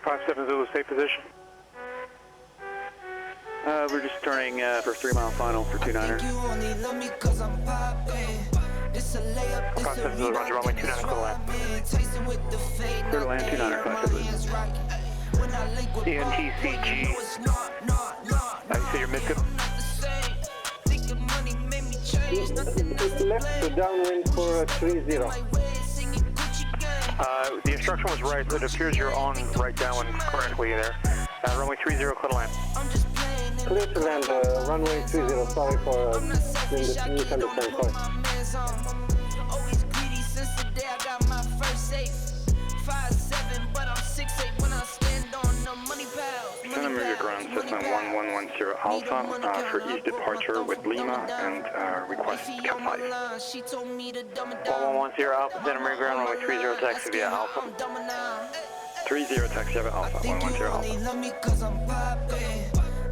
57 Zulu, stay position. We're just turning for 3 mile final for 29er. 57 Zulu, roger, runway 29er, clear to land. Clear to land, 29er, 57. ENTCG. You say your mid-tip? Left to downwind for 30. The instruction was right, but it appears you're on right downwind correctly there. Runway 30, clear to land. Clear to land, runway 30, sorry for misunderstanding, sorry. Always greedy since the day I got my first safe. 5'7", but I'm 6'8" when I stand on the money pals. Send a movie ground Cessna 1110 Alpha for east departure with Lima and request Cap 5. 1110 Alpha, send a movie ground runway 30 taxi via Alpha. 30 taxi via Alpha, 110 Alpha.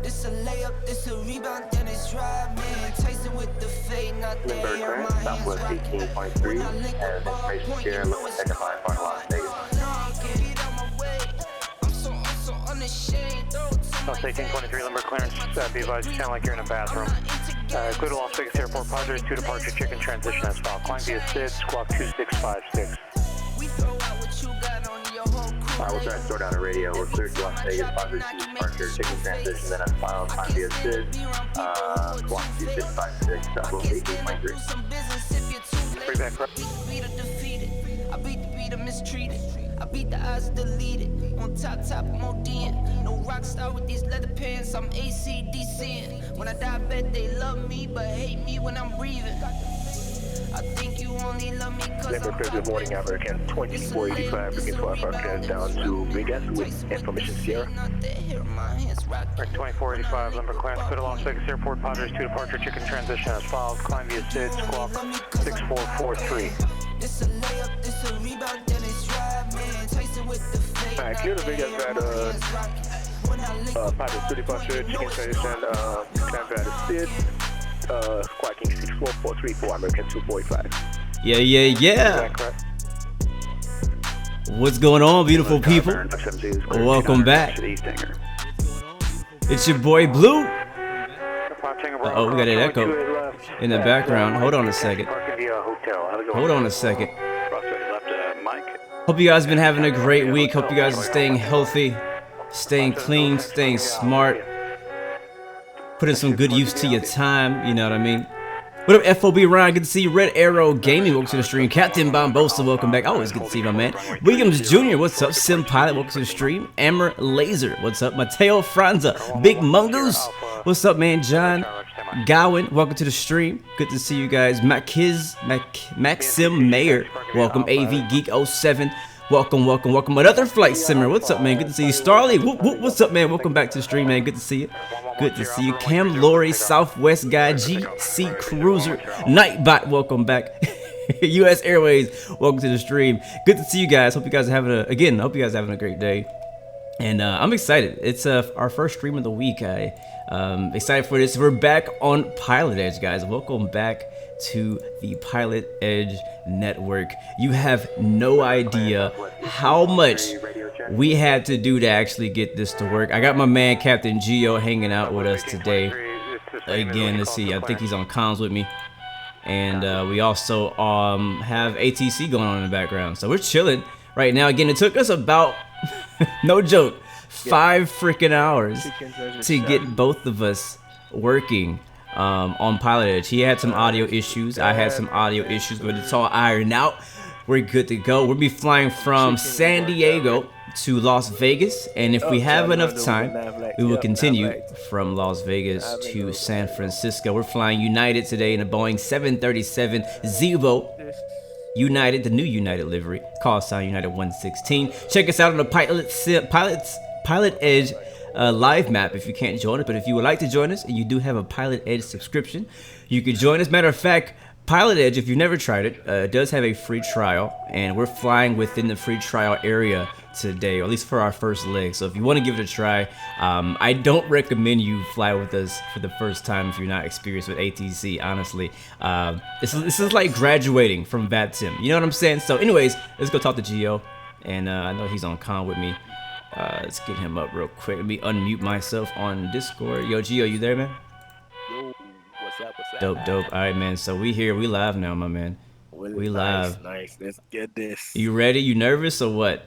This a layup, this a rebound, then it's right, man. Tyson with the fade, not the air, my Southwest 18.3 and information share, look at second line, final Las Vegas. South 1823, Limber clearance, be advised, you sound like you're in a bathroom. Clear to Las Vegas Airport, Padres 2 departure, chicken transition as filed. Climb via SID, squawk 2656. We'll try to throw down a radio. We're cleared to Las Vegas, Padres 2 departure, chicken transition, then as filed. Climb via SID, squawk 2656, Southwest 18.3. Free back, right. I beat the beat, I'm mistreated. I beat the eyes deleted. On top, I'm ODing. No rock star with these leather pants. I'm ACDCing. When I die, I bet they love me, but hate me when I'm breathing. I think you only love me cause Limber clear, good morning, American 2485, begin to our clearance down to Vegas with information Sierra. 2485, Limber clearance, clear to Las Vegas Airport, Padres 2 departure, chicken transition as filed. Climb via SID, squawk 6443. Alright, clear to Vegas at Padres 2 departure, chicken transition, climb via the SID, squawking 6443 for American 245. Yeah. What's going on, beautiful people? Welcome back. It's your boy Blue. Oh, we got an echo in the background. Hold on a second. Hope you guys have been having a great week. Hope you guys are staying healthy, staying clean, staying smart, putting some good use to your time, you know what I mean? What up, FOB Ryan? Good to see you. Red Arrow Gaming, welcome to the stream. Captain Bombosa, welcome back. Always good to see you, my man. Williams Jr., what's up? Sim Pilot, welcome to the stream. Amber Laser, what's up? Mateo Franza, Big Mungoose, what's up, man? John Gowan, welcome to the stream. Good to see you guys. Maxim Mayer, welcome. AV Geek 07. Welcome. Another flight simmer. What's up, man? Good to see you. Starly, what's up, man? Welcome back to the stream, man. Good to see you. Good to see you. Cam Laurie, Southwest guy, GC Cruiser, Nightbot, welcome back. US Airways, welcome to the stream. Good to see you guys. Hope you guys are having a great day. And I'm excited. It's our first stream of the week. I'm excited for this. We're back on Pilotedge, guys. Welcome back to the Pilotedge network. You have no idea how much we had to do to actually get this to work. I got my man Captain Geo hanging out with us today. Again, let's see. I think he's on comms with me. And we also have ATC going on in the background. So we're chilling right now. Again, it took us about, no joke, 5 freaking hours to get both of us working on Pilotedge. He had some audio issues. I had some audio issues, but it's all ironed out. We're good to go. We'll be flying from San Diego to Las Vegas, and if we have enough time, we will continue from Las Vegas to San Francisco. We're flying United today in a Boeing 737 Zibo United, the new United livery, call sign United 116. Check us out on the Pilotedge live map if you can't join us, but if you would like to join us and you do have a Pilotedge subscription, you can join us. Matter of fact, Pilotedge, if you've never tried it, does have a free trial, and we're flying within the free trial area today, or at least for our first leg. So if you want to give it a try, I don't recommend you fly with us for the first time if you're not experienced with ATC, honestly. This is like graduating from VATSIM, you know what I'm saying? So anyways, let's go talk to Geo, and I know he's on con with me. Let's get him up real quick. Let me unmute myself on Discord. Yo, Gio, you there, man? Yo, what's up? Dope, dope. All right, man. So we here. We live now, my man. We live. Nice. Let's get this. You ready? You nervous or what?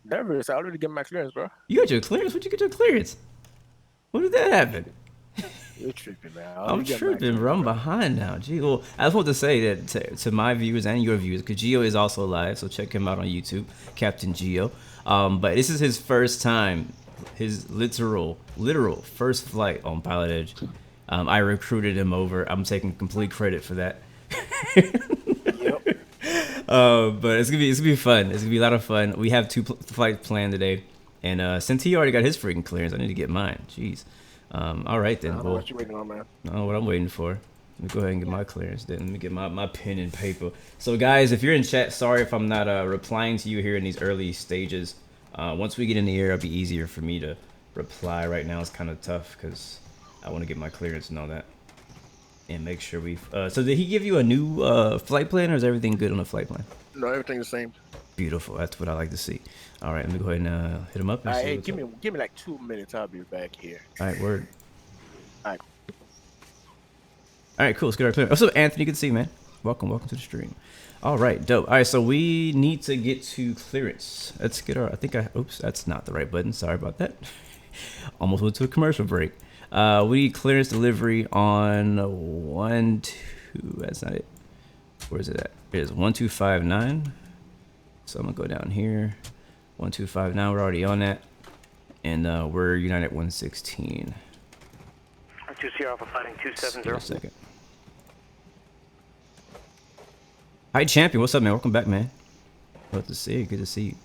Nervous. I already get my clearance, bro. You got your clearance? Where'd you get your clearance? When did that happen? You're tripping, man. I'm tripping, bro. I'm behind now. Gee, well, I just want to say that to my viewers and your viewers, because Gio is also live, so check him out on YouTube, Captain Gio. But this is his first time, his literal first flight on Pilotedge. I recruited him over. I'm taking complete credit for that. Yep. But it's gonna be fun. It's gonna be a lot of fun. We have 2 flights planned today, and since he already got his freaking clearance, I need to get mine. Jeez. All right then. I don't know what you waiting on, man. I don't know what I'm waiting for. Let me go ahead and get my clearance then. Let me get my pen and paper. So guys, if you're in chat, sorry if I'm not replying to you here in these early stages. Once we get in the air, it'll be easier for me to reply. Right now it's kind of tough because I want to get my clearance and all that. And make sure we. So did he give you a new flight plan, or is everything good on the flight plan? No, everything's the same. Beautiful. That's what I like to see. All right, let me go ahead and hit him up. And see Hey, what's give up. me like 2 minutes. I'll be back here. All right, word. All right. All right, cool. Let's get our clearance. What's up, Anthony? Good to see you, man. Welcome to the stream. All right, dope. All right, so we need to get to clearance. Let's get our. Oops, that's not the right button. Sorry about that. Almost went to a commercial break. We need clearance delivery on 1, 2. That's not it. Where is it at? It is 1259. So I'm gonna go down here. 1259. We're already on that, and we're United 116. 2 Sierra Alpha fighting 270. Give me a second. Hi, champion. What's up, man? Welcome back, man. Good to see you. Good to see you.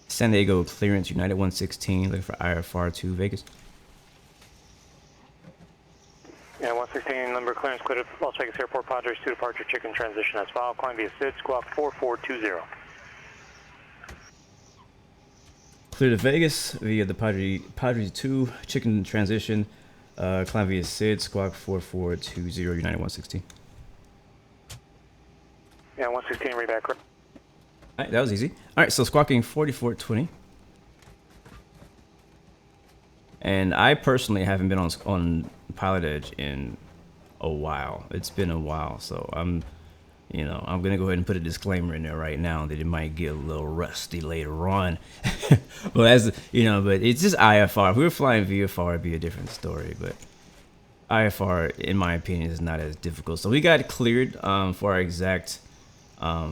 San Diego clearance, United 116, looking for IFR to Vegas. Yeah, 116 number clearance, cleared at Las Vegas Airport, Padres 2 departure, chicken transition as filed, climb via SID, squawk 4420. Clear to Vegas via the Padres 2, chicken transition, climb via SID, squawk 4420, United 116. Yeah, 116, read back. All right, that was easy. All right, so squawking 4420. And I personally haven't been on Pilotedge in a while. It's been a while, so I'm gonna go ahead and put a disclaimer in there right now that it might get a little rusty later on. But but it's just IFR. If we were flying VFR, it'd be a different story. But IFR, in my opinion, is not as difficult. So we got cleared for our exact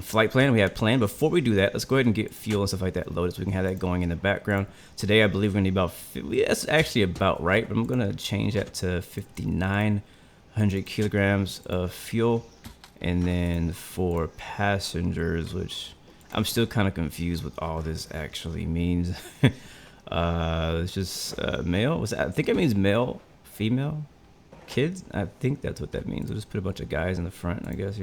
flight plan we have planned. Before we do that, let's go ahead and get fuel and stuff like that loaded so we can have that going in the background. Today, I believe we're gonna need that's actually about right, but I'm gonna change that to 5,900 kilograms of fuel. And then for passengers, which I'm still kind of confused what all this actually means. It's just male. I think it means male, female, kids. I think that's what that means. We'll just put a bunch of guys in the front, I guess,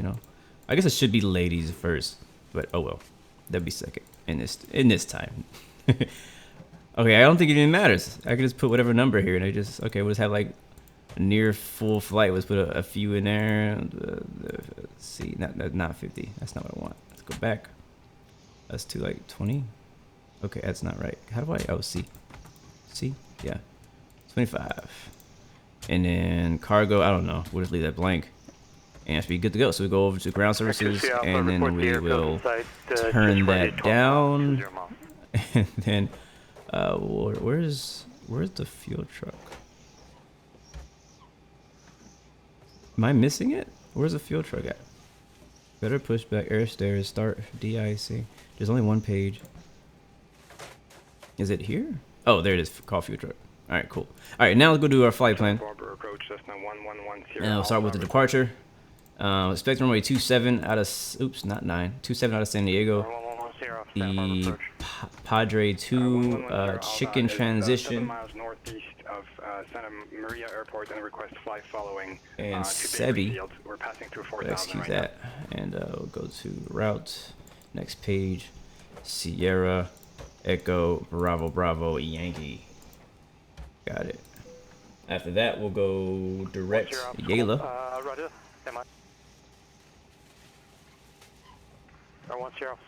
I guess it should be ladies first, but oh well, that'd be second in this time. Okay, I don't think it even matters. I could just put whatever number here, and we'll just have like a near full flight. Let's put a few in there. Let's see, not 50. That's not what I want. Let's go back. Let's do like 20. Okay, that's not right. How do I? Oh, C. Yeah, 25. And then cargo. I don't know. We'll just leave that blank. And it's be good to go. So we go over to ground services, and then we will turn that down. And then, where's the fuel truck? Am I missing it? Where's the fuel truck at? Better pushback, air stairs, start DIC. There's only one page. Is it here? Oh, there it is. Call fuel truck. All right, cool. All right, now let's go do our flight plan. And we'll start with the departure. Expect runway 27 out of, oops, not 9. 27 out of San Diego. The Padre 2 chicken transition. Santa Maria Airport and request flight following and Sebi. We're passing through 4,000 Excuse right that. And we'll go to route. Next page. Sierra Echo Bravo Bravo Yankee. Got it. After that, we'll go direct Yala. Roger.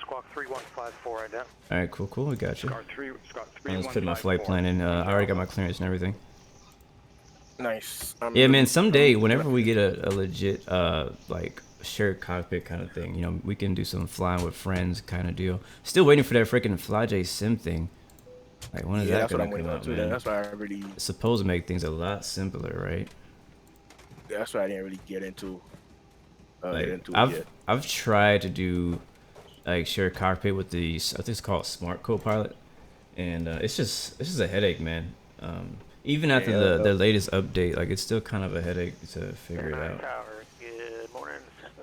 Squawk 3154 right now. All right, cool, cool. We got you. Squawk 3. Let's put my flight plan in. I already got my clearance and everything. Nice. Yeah, man. Someday, whenever we get a legit like shared cockpit kind of thing, you know, we can do some flying with friends kind of deal. Still waiting for that freaking FlyJ sim thing. Like, when is that gonna come out, man? That's why I really. It's supposed to make things a lot simpler, right? That's why I didn't really get into. I've tried to do like shared cockpit with the, I think it's called Smart Co-Pilot, and it's just a headache, man. Even after the latest update, like, it's still kind of a headache to figure it out. Good morning.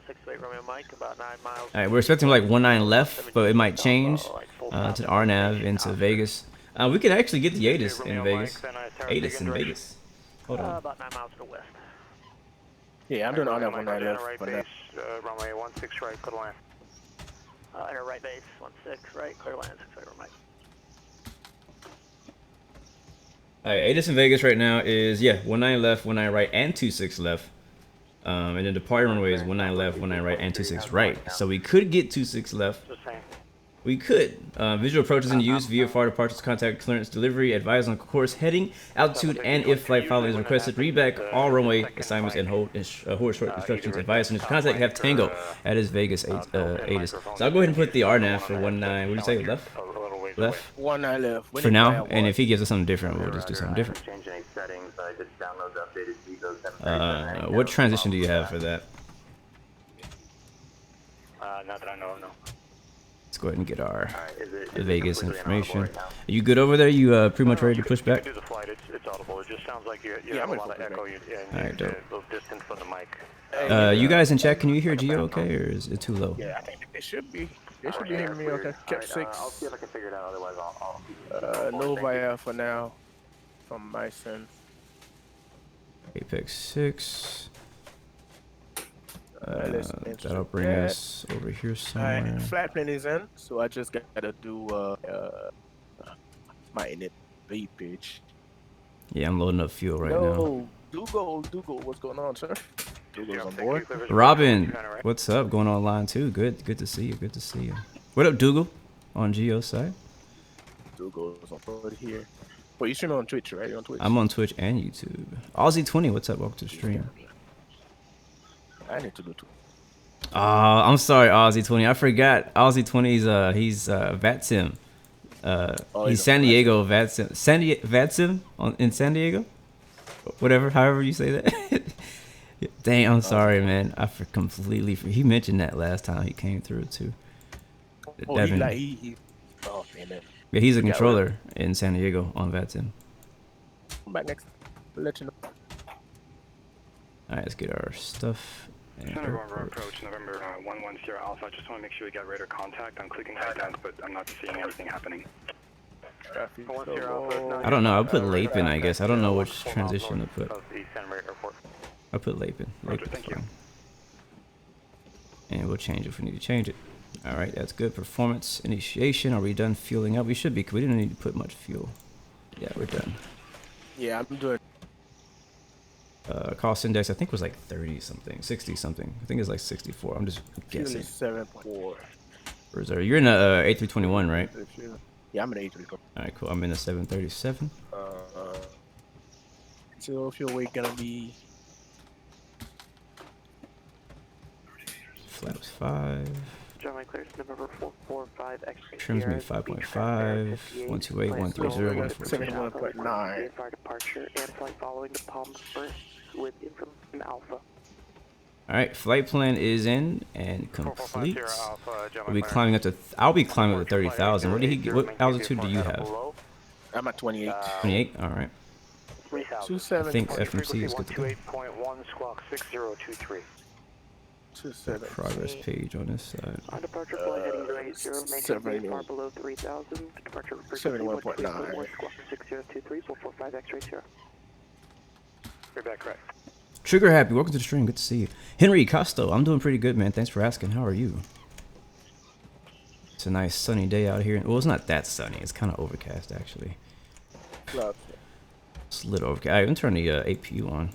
68 Romeo Mike, about 9 miles. All right, we're expecting like 19 left, but it might change to the RNAV into Vegas. We can actually get the ATIS in Vegas. ATIS in Vegas. Hold on. About 9 miles to the west. Yeah, I'm doing all that one right left. Right But base, runway 16 right, clear land. Enter right base, 16 right, clear land, 68 Romeo Mike. Alright, ATIS in Vegas right now is, 19 left, 19 right, and 26 left. And then departure runway is 19 left, 19 right, and 26 right. So we could get 26 left. We could. Visual approaches in use, VFR departures, contact clearance delivery, advise on course heading, altitude, and if flight following is requested, read back all runway assignments and hold short instructions. Advise on contact have Tango at his Vegas ATIS. So I'll go ahead and put the RNAV for 19. What do you say? Left? Left? 19 left. For now, and if he gives us something different, we'll just do something different. What transition do you have for that? Not that I know of, no. Let's go ahead and get our Vegas information. Are you good over there? You pretty much ready to push back? You can do the flight. It's audible. It just sounds like you have a lot of echo. Alright, dope. A little distance from the mic. You guys in chat, can you hear Geo okay, or is it too low? Yeah, I think they should be. They should be hearing me okay. Kept 6. I'll see if I can figure it out. Otherwise, I'll No via for now. From my son. Apex 6. That'll bring us over here somewhere. Alright, flat plane is in, so I just gotta do my init B pitch. Yeah, I'm loading up fuel right now. Dougal, what's going on, sir? Dougal's on board. Robin, what's up? Going online too. Good to see you. Good to see you. What up, Dougal? On Geo's side. Dougal's on board here. Well, you streaming on Twitch, right? You're on Twitch. I'm on Twitch and YouTube. Aussie20, what's up? Welcome to the stream. I need to do too. I'm sorry, Aussie20. I forgot. Aussie20's he's VATSIM. He's San Diego VATSIM. VATSIM in San Diego? Whatever, however you say that. Dang, I'm sorry, man. I completely forgot. He mentioned that last time he came through too. Oh, Devin. Oh, man. Yeah, he's a controller in San Diego on VATSIM. Come back next. We'll let you know. Alright, let's get our stuff. Center approach, November 110 Alpha. I just want to make sure we got radar contact. I'm clicking ident, but I'm not seeing anything happening. I don't know. I'll put Lapin, I guess. I don't know which transition to put. I'll put Lapin. Thank you. And we'll change it if we need to change it. Alright, that's good. Performance initiation. Are we done fueling up? We should be, because we didn't need to put much fuel. Yeah, we're done. Yeah, I'm doing. Cost index, I think, was like 30 something, 60 something. I think it's like 64. I'm just guessing. 7.4. Reserve. You're in a A321, right? Yeah, I'm in an A321. Alright, cool. I'm in a 737. So fuel weight gonna be Flaps 5. German clears November 445 X-ray. Trims me 5.5. 128, 130, 140. 71.9. VFR departure and flight following the Palm Springs with information Alpha. Alright, flight plan is in and complete. We'll be climbing up to. I'll be climbing up to 30,000. Where did he get? What altitude do you have? I'm at 28. 28. All right. 27. I think FMC is good to go. 28.1 squawk 6023. Progress page on this side. On departure flight heading to 80, maintain VFR below 3,000. Departure 71.9. Squawk 6023 445 X-ray 0. You're back correct. Trigger Happy, welcome to the stream. Good to see you. Henry Costo, I'm doing pretty good, man. Thanks for asking. How are you? It's a nice sunny day out here. Well, it's not that sunny. It's kind of overcast, actually. It's a little overcast. I'm going to turn the APU on.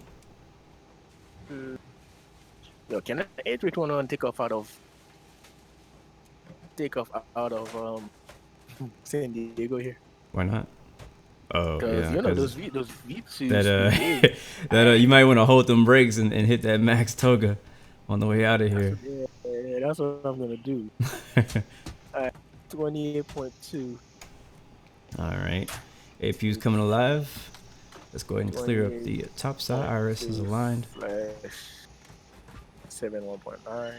Yo, can the A321 take off out of takeoff out of San Diego here. Why not? Oh, Because yeah. you know 'cause those V suits. that you might want to hold them brakes and hit that max toga on the way out of here. Yeah, that's what I'm gonna do. 28.2. All right. APU's coming alive. Let's go ahead and clear up the top side. IRS is aligned. Flash 71.9.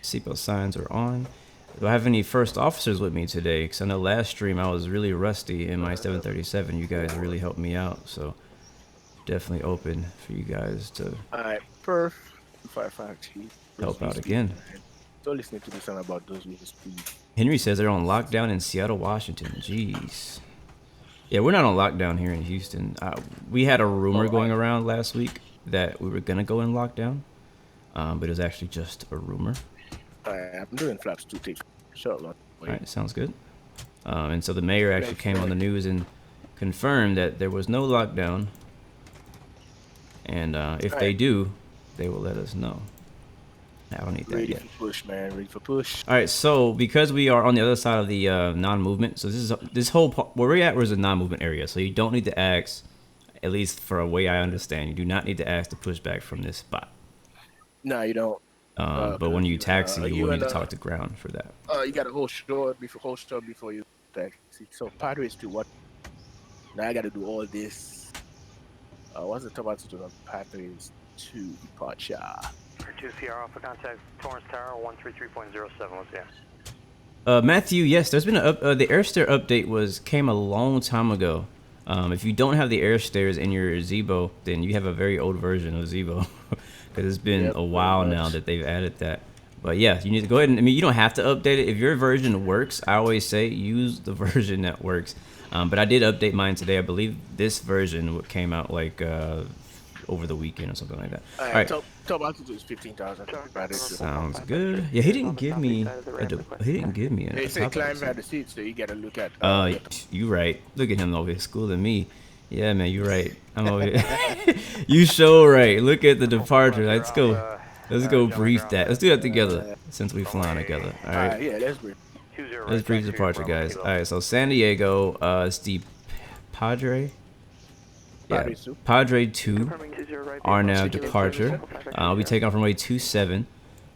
Seatbelt signs are on. Do I have any first officers with me today? Because I know last stream I was really rusty in my 737. You guys really helped me out. So definitely open for you guys to Alright, perf 55T. help out again. Don't listen to the sound about those with the speed. Henry says they're on lockdown in Seattle, Washington. Jeez. Yeah, we're not on lockdown here in Houston. We had a rumor going around last week that we were going to go in lockdown. But it was actually just a rumor. I'm doing flaps to take short long. All right, sounds good. And so the mayor actually came on the news and confirmed that there was no lockdown. And if they do, they will let us know. I don't need that yet. Ready for push, man. Ready for push. All right, so because we are on the other side of the non-movement, so this whole part where we're at was a non-movement area. So you don't need to ask, at least for a way I understand, you do not need to ask to push back from this spot. No, you don't. But when you taxi, you will need to talk to ground for that. You got to hold short before you taxi. So Padres to what? Now I got to do all this. What's the top altitude on Padres to departure? 2 Sierra Alpha contact Torrance Tower 133.07. What's that? Matthew, yes, there's been the air stair update came a long time ago. If you don't have the air stairs in your Zibo, then you have a very old version of Zibo. Because it's been a while now that they've added that. But yeah, you need to go ahead and, I mean, you don't have to update it. If your version works, I always say use the version that works. But I did update mine today. I believe this version came out like over the weekend or something like that. All right. Top altitude is 15,000. Sounds good. Yeah, he didn't give me an They say climb at the seat, so you gotta look at. You right. Look at him over here schooling me. Yeah, man, you're right. I'm over here. You so right. Look at the departure. Let's go. Let's go brief that. Let's do that together since we flying together. All right. Yeah, let's brief. Let's brief departure, guys. All right. So San Diego, it's the Padre. Yeah, Padre 2 are now departure. We take off runway 27.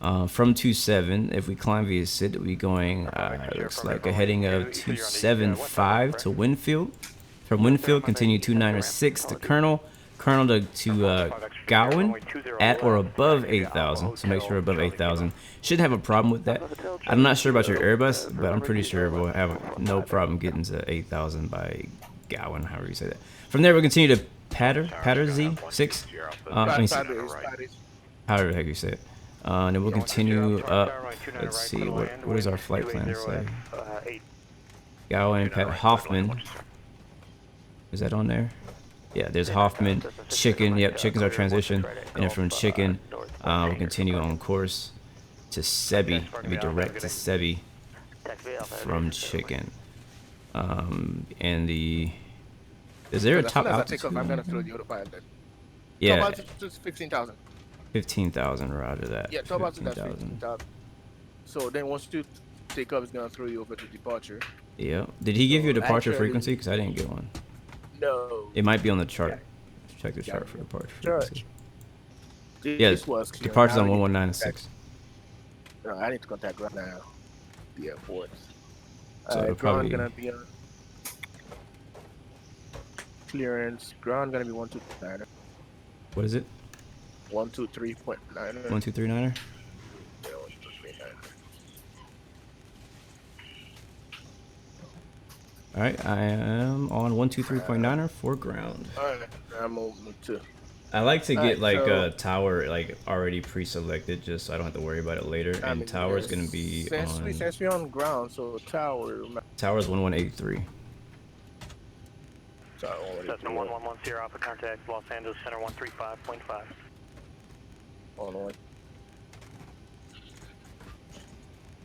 From 27, if we climb via SID, we'll be going, looks like a heading of 275 to Winfield. From Winfield, continue 296 to Colonel. Colonel to Gowan at or above 8,000. So make sure above 8,000. Shouldn't have a problem with that. I'm not sure about your Airbus, but I'm pretty sure we'll have no problem getting to 8,000 by Gowan, however you say that. From there, we'll continue to Patter Z6. However the heck you say it. And then we'll continue up. Let's see, what does our flight plan say? Gowan, Hoffman. Is that on there? Yeah, there's Hoffman, Chicken. Yep, Chicken's our transition. And then from Chicken, we'll continue on course to Sebi. Maybe direct to Sebi from Chicken. And the... Is there a top altitude? I'm gonna throw the autopilot then. Yeah. Top altitude is 15,000. 15,000, roger that. Yeah, top altitude is 15,000. So then once you take off, it's gonna throw you over to departure. Yeah. Did he give you a departure frequency? Because I didn't get one. No. It might be on the chart. Check the chart for departure frequency. Yeah, departure's on 119.6. No, I need to contact right now. The airport. So probably gonna be on clearance. Ground gonna be 123.9. What is it? 123.9. 1239er. Yeah, 1239. All right, I am on 123.9er for ground. All right, I'm on too. I like to get like a tower like already pre-selected, just so I don't have to worry about it later. And tower is gonna be on. Since we're on ground, so tower. Tower's 1183. Cessna 111 Sierra Alpha contact Los Angeles Center 135.5. On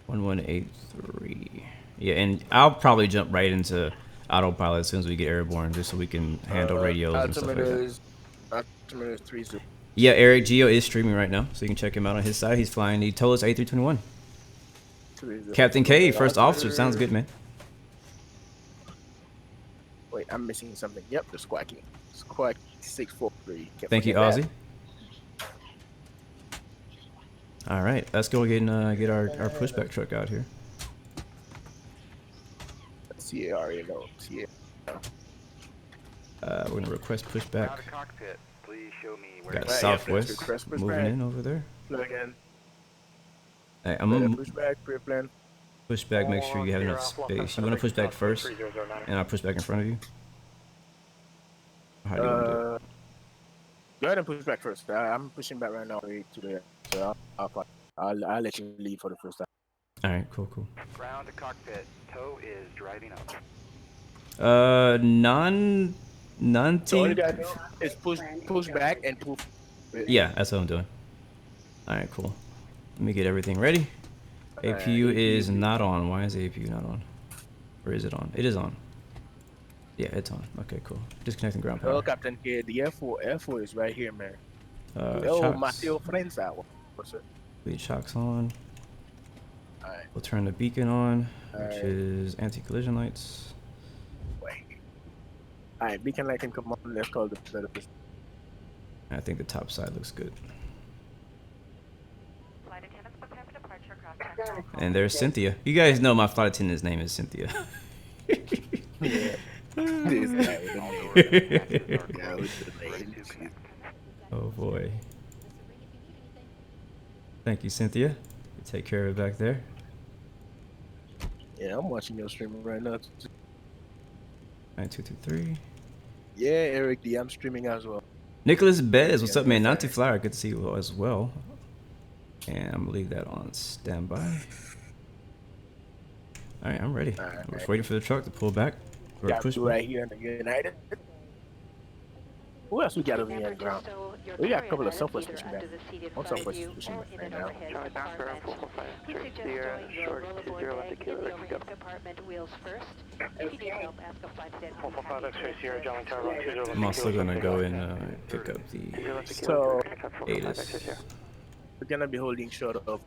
1183. Yeah, and I'll probably jump right into autopilot as soon as we get airborne, just so we can handle radios and stuff like that. Altimeter is 30. Yeah, Eric Geo is streaming right now, so you can check him out on his side. He's flying the Tolos A321. Captain K, first officer. Sounds good, man. Wait, I'm missing something. Yep, the squawking. Squawk 643. Thank you, Ozzy. All right, let's go get our pushback truck out here. CARA, no. CARA. We're gonna request pushback. Cockpit, please show me where. Got Southwest moving in over there. Plug in. Hey, I'm gonna pushback, pre-plan. push back. Make sure you have enough space. You wanna push back first, and I'll push back in front of you. How do you want to do it? Go ahead and push back first. I'm pushing back right now to the. So I'll let you leave for the first time. All right, cool. Ground to cockpit. Tow is driving up. Non So all you team. gotta do is push back and push. Yeah, that's what I'm doing. All right, cool. Let me get everything ready. APU is not on. Why is the APU not on? Or is it on? It is on. Yeah, it's on. Okay, cool. Disconnecting ground power. Hello, Captain K. The F4 is right here, man. Shocks. Mateo Frenza. What's it? Lead shocks on. Alright. We'll turn the beacon on, which Alright. is anti-collision lights. Wait. Alright, beacon light can come on. Let's call the I think the top side looks good. Flight attendants prepare for departure across And there's Cynthia. You guys know my flight attendant's name is Cynthia. Yeah. This guy, Oh boy. Thank you, Cynthia. You take care of it back there. Yeah, I'm watching your stream right now. 9223. Yeah, Eric D, I'm streaming as well. Nicholas Bez, what's up, man? Not too flyer. Good to see you as well. And I'm gonna leave that on standby. All right, I'm ready. I'm just waiting for the truck to pull back. Or Got push two back. right here in the United. Who else we got over here on the ground? We got a couple of Southwest pushing back. One Southwest is pushing back right now. Charlie Tanker, 445, Sierra, short 20 left to Kilo, compartment wheels first. If you need help, ask a flight attendant. 445 X-ray, Sierra, John Tower, 20 left I'm also gonna go and pick up the So, ATIS. we're gonna be holding short of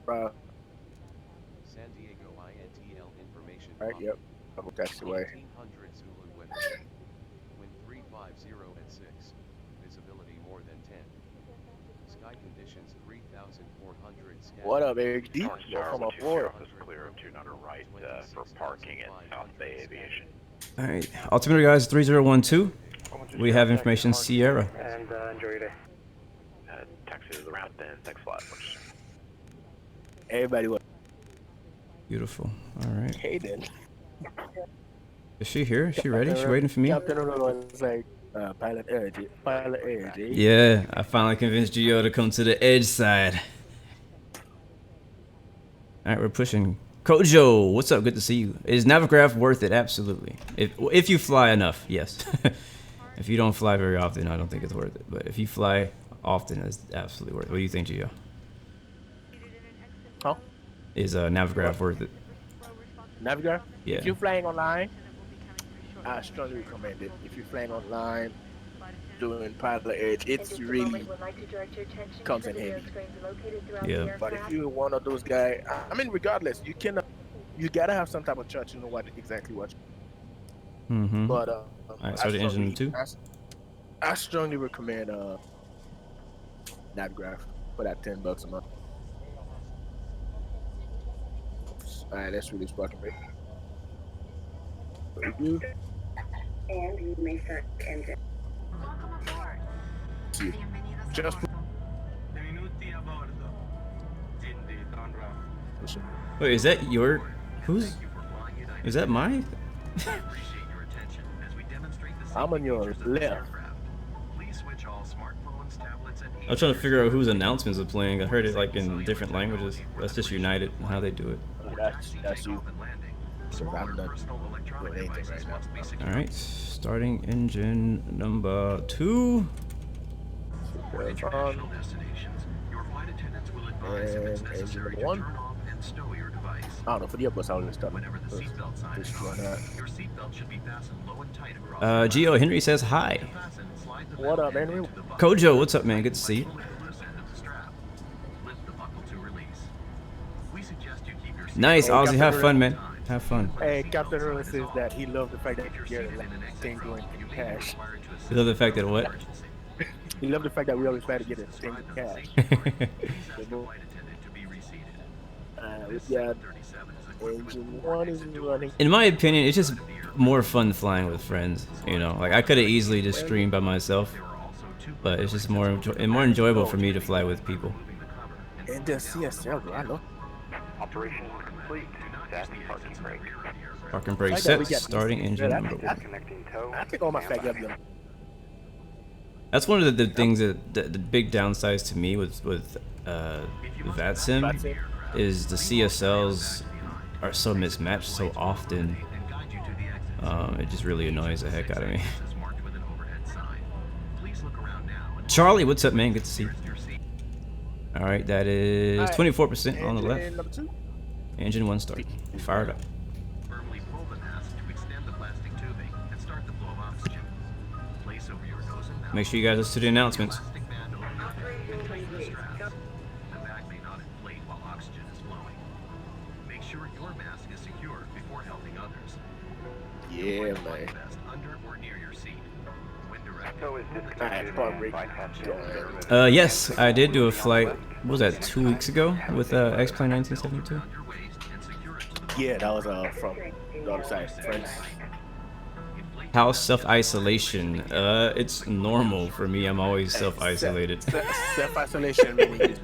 San Diego INTL information. right, yep. Double taxiway. 1800 Zulu wind. Wind 350 at 6. Visibility more than 10. Sky conditions 3,400. What up, Eric D? Come aboard. Clear of 200 right for parking in South Bay Aviation. All right, altimeter guys, 3012. We have information Sierra. And enjoy your day. Taxi to the route then, next flight. Everybody, what? Beautiful. All right. Hey then. Is she here? Is she ready? She waiting for me? Captain was like, Pilot Edge. Pilot Edge. Yeah, I finally convinced Gio to come to the edge side. All right, we're pushing. Kojo, what's up? Good to see you. Is Navigraph worth it? Absolutely. If you fly enough, yes. If you don't fly very often, I don't think it's worth it. But if you fly often, it's absolutely worth it. What do you think, Gio? Huh? Is Navigraph worth it? Navigator? Yeah. If you're flying online, I strongly recommend it. If you're flying online, doing Pilot Edge, it's really comes in handy. Yeah. But if you're one of those guys, I mean, regardless, you gotta have some type of chart to know exactly what. Mm-hmm. But Alright, so the engine too. I strongly recommend Navigraph for that $10 a month. Alright, let's release parking brake. Review. And you may start engine. Just Wait, is that your? Who's? Is that mine? I'm on your left. I was trying to figure out whose announcements are playing. I heard it like in different languages. That's just United and how they do it. That's you. So I'm not doing anything right now. All right, starting engine number 2. And engine number 1. I don't know, for the bus I will start. Gio Henry says hi. What up, Henry? Kojo, what's up, man? Good to see you. Nice, Hey, Ozzy. Captain Have Rule. fun, man. Have fun. Hey, Captain Rule says that he loved the fact that you get a thing going in cash. You love the fact that what? He loved the fact that we always try to get a thing in cash. With that, engine 1 is running. In my opinion, it's just more fun flying with friends. You know, like I could have easily just streamed by myself, but it's just more enjoyable for me to fly with people. And the CSL, bro, I love. Operation complete. Set parking brake. Parking brake set. Starting engine number 1. Connecting tow. I think all my fat guys. That's one of the things that the big downsides to me with VATSIM is the CSLs are so mismatched so often. It just really annoys the heck out of me. Charlie, what's up, man? Good to see you. All right, that is 24% on the left. Engine 1 start. Fired up. Make sure you guys listen to the announcements. Yeah, man. Yes, I did do a flight. What was that, 2 weeks ago with XP11 1972? Yeah, that was from the other side. Friends. House self-isolation. It's normal for me. I'm always self-isolated. Self-isolation means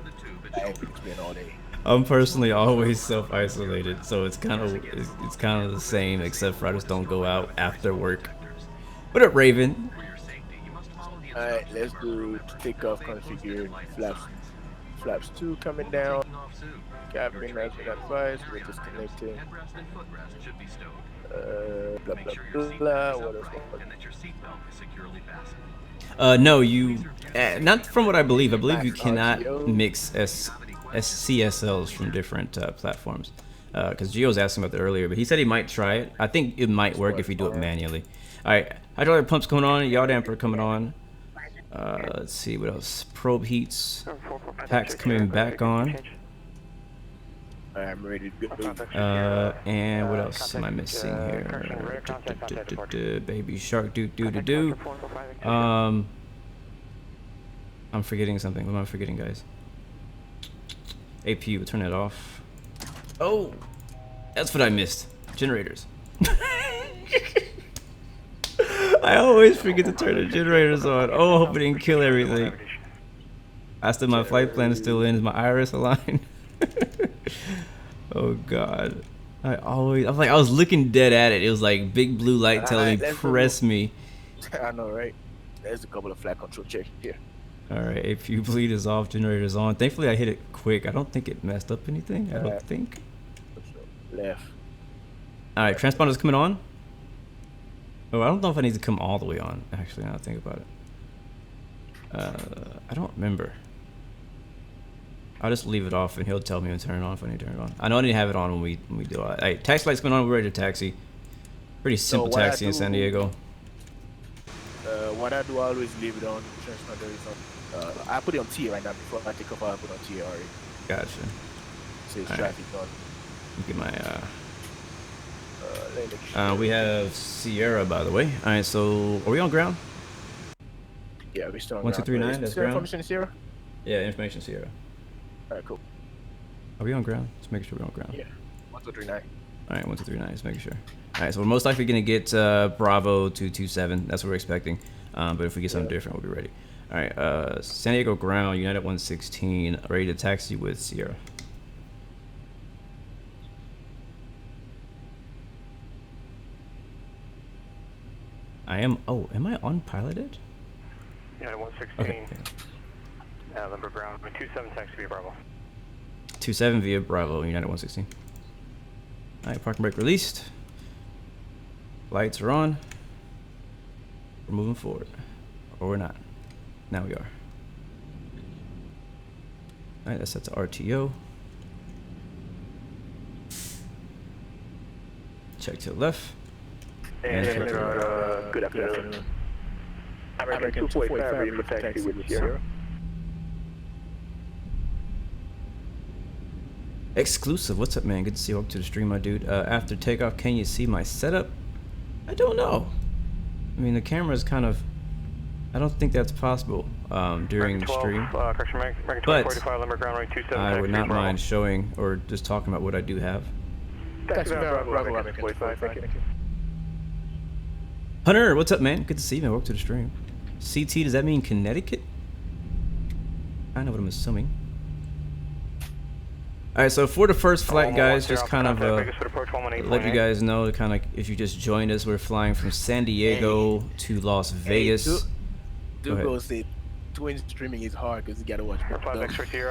all day. I'm personally always self-isolated, so it's kind of the same, except for I just don't go out after work. What up, Raven? Alright, let's do takeoff configured. Flaps 2 coming down. Cabin has been advised. We're disconnecting. Blah blah blah. What else? No, you. Not from what I believe. I believe you cannot mix CSLs from different platforms. Because Gio was asking about that earlier, but he said he might try it. I think it might work if you do it manually. All right, hydraulic pumps coming on. Yaw damper coming on. Let's see what else. Probe heats. Packs coming back on. I'm ready to go. And what else am I missing here? Baby shark do. I'm forgetting something. What am I forgetting, guys? APU, turn it off. Oh, that's what I missed. Generators. I always forget to turn the generators on. Oh, I hope it didn't kill everything. I still, my flight plan is still in. Is my iris aligned? Oh God. I was looking dead at it. It was like big blue light telling me press me. I know, right? There's a couple of flight control checks here. Alright, APU bleed is off, generators on. Thankfully I hit it quick. I don't think it messed up anything. I don't think. Left. Alright, transponder's coming on. Oh, I don't know if I need to come all the way on, actually, now that I think about it. I don't remember. I'll just leave it off and he'll tell me when to turn it on if I need to turn it on. I know I need to have it on when we do it. Hey, taxi light's going on, we're ready to taxi. Pretty simple taxi in San Diego. What I do, I always leave it on. Transponder is on. I put it on T right now before I take off. I put it on T already. Gotcha. Says traffic on. Look at my we have Sierra, by the way. All right, so are we on ground? Yeah, we're still on 1239. That's ground. Information Sierra. Yeah, information Sierra. All right, cool. Are we on ground? Let's make sure we're on ground. Yeah. 1239. All right, 1239. Just making sure. All right, so we're most likely gonna get Bravo 227. That's what we're expecting. But if we get something different, we'll be ready. All right, San Diego ground, United 116, ready to taxi with Sierra. I am. Oh, am I on Pilotedge? United 116. Okay. Lumber ground. 27 taxi via Bravo. 27 via Bravo, United 116. All right, parking brake released. Lights are on. We're moving forward. Or we're not. Now we are. All right, that's set to RTO. Check to the left. And good afternoon. American 245 with taxi with Sierra. Exclusive, what's up, man? Good to see you. Welcome to the stream, my dude. After takeoff, can you see my setup? I don't know. I mean, the camera is kind of... I don't think that's possible during the stream. But I would not mind showing or just talking about what I do have. Hunter, what's up, man? Good to see you, man. Welcome to the stream. CT, does that mean Connecticut? I know what I'm assuming. Alright, so for the first flight, guys, just kind of let you guys know, kind of if you just joined us, we're flying from San Diego to Las Vegas. Dugo said twin streaming is hard because you gotta watch both.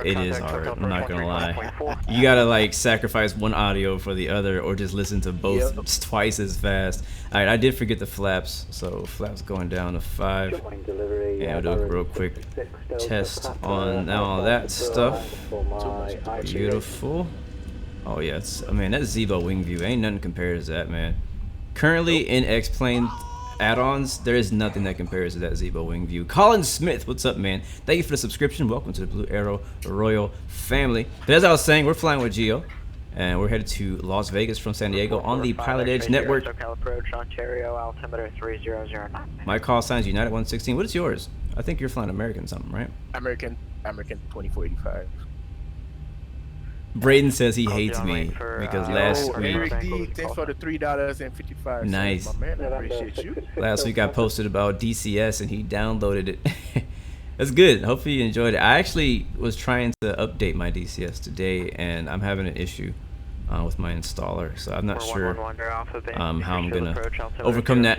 It is hard, I'm not gonna lie. You gotta like sacrifice one audio for the other or just listen to both twice as fast. Alright, I did forget the flaps, so flaps going down to 5. And we'll do a real quick test on all that stuff. Beautiful. Oh yeah, I mean that Zibo wing view ain't nothing compared to that, man. Currently in X-Plane add-ons, there is nothing that compares to that Zibo wing view. Colin Smith, what's up, man? Thank you for the subscription. Welcome to the Blue Arrow Royal family. But as I was saying, we're flying with Gio, and we're headed to Las Vegas from San Diego on the Pilotedge network. Approach Ontario, altimeter 3009. My call sign's United 116. What is yours? I think you're flying American something, right? American 2485. Braden says he hates me because last week. Eric D, thanks for the $3.55. Nice. My man, I appreciate you. Last week I posted about DCS and he downloaded it. That's good. Hopefully you enjoyed it. I actually was trying to update my DCS today and I'm having an issue with my installer, so I'm not sure how I'm gonna overcome that.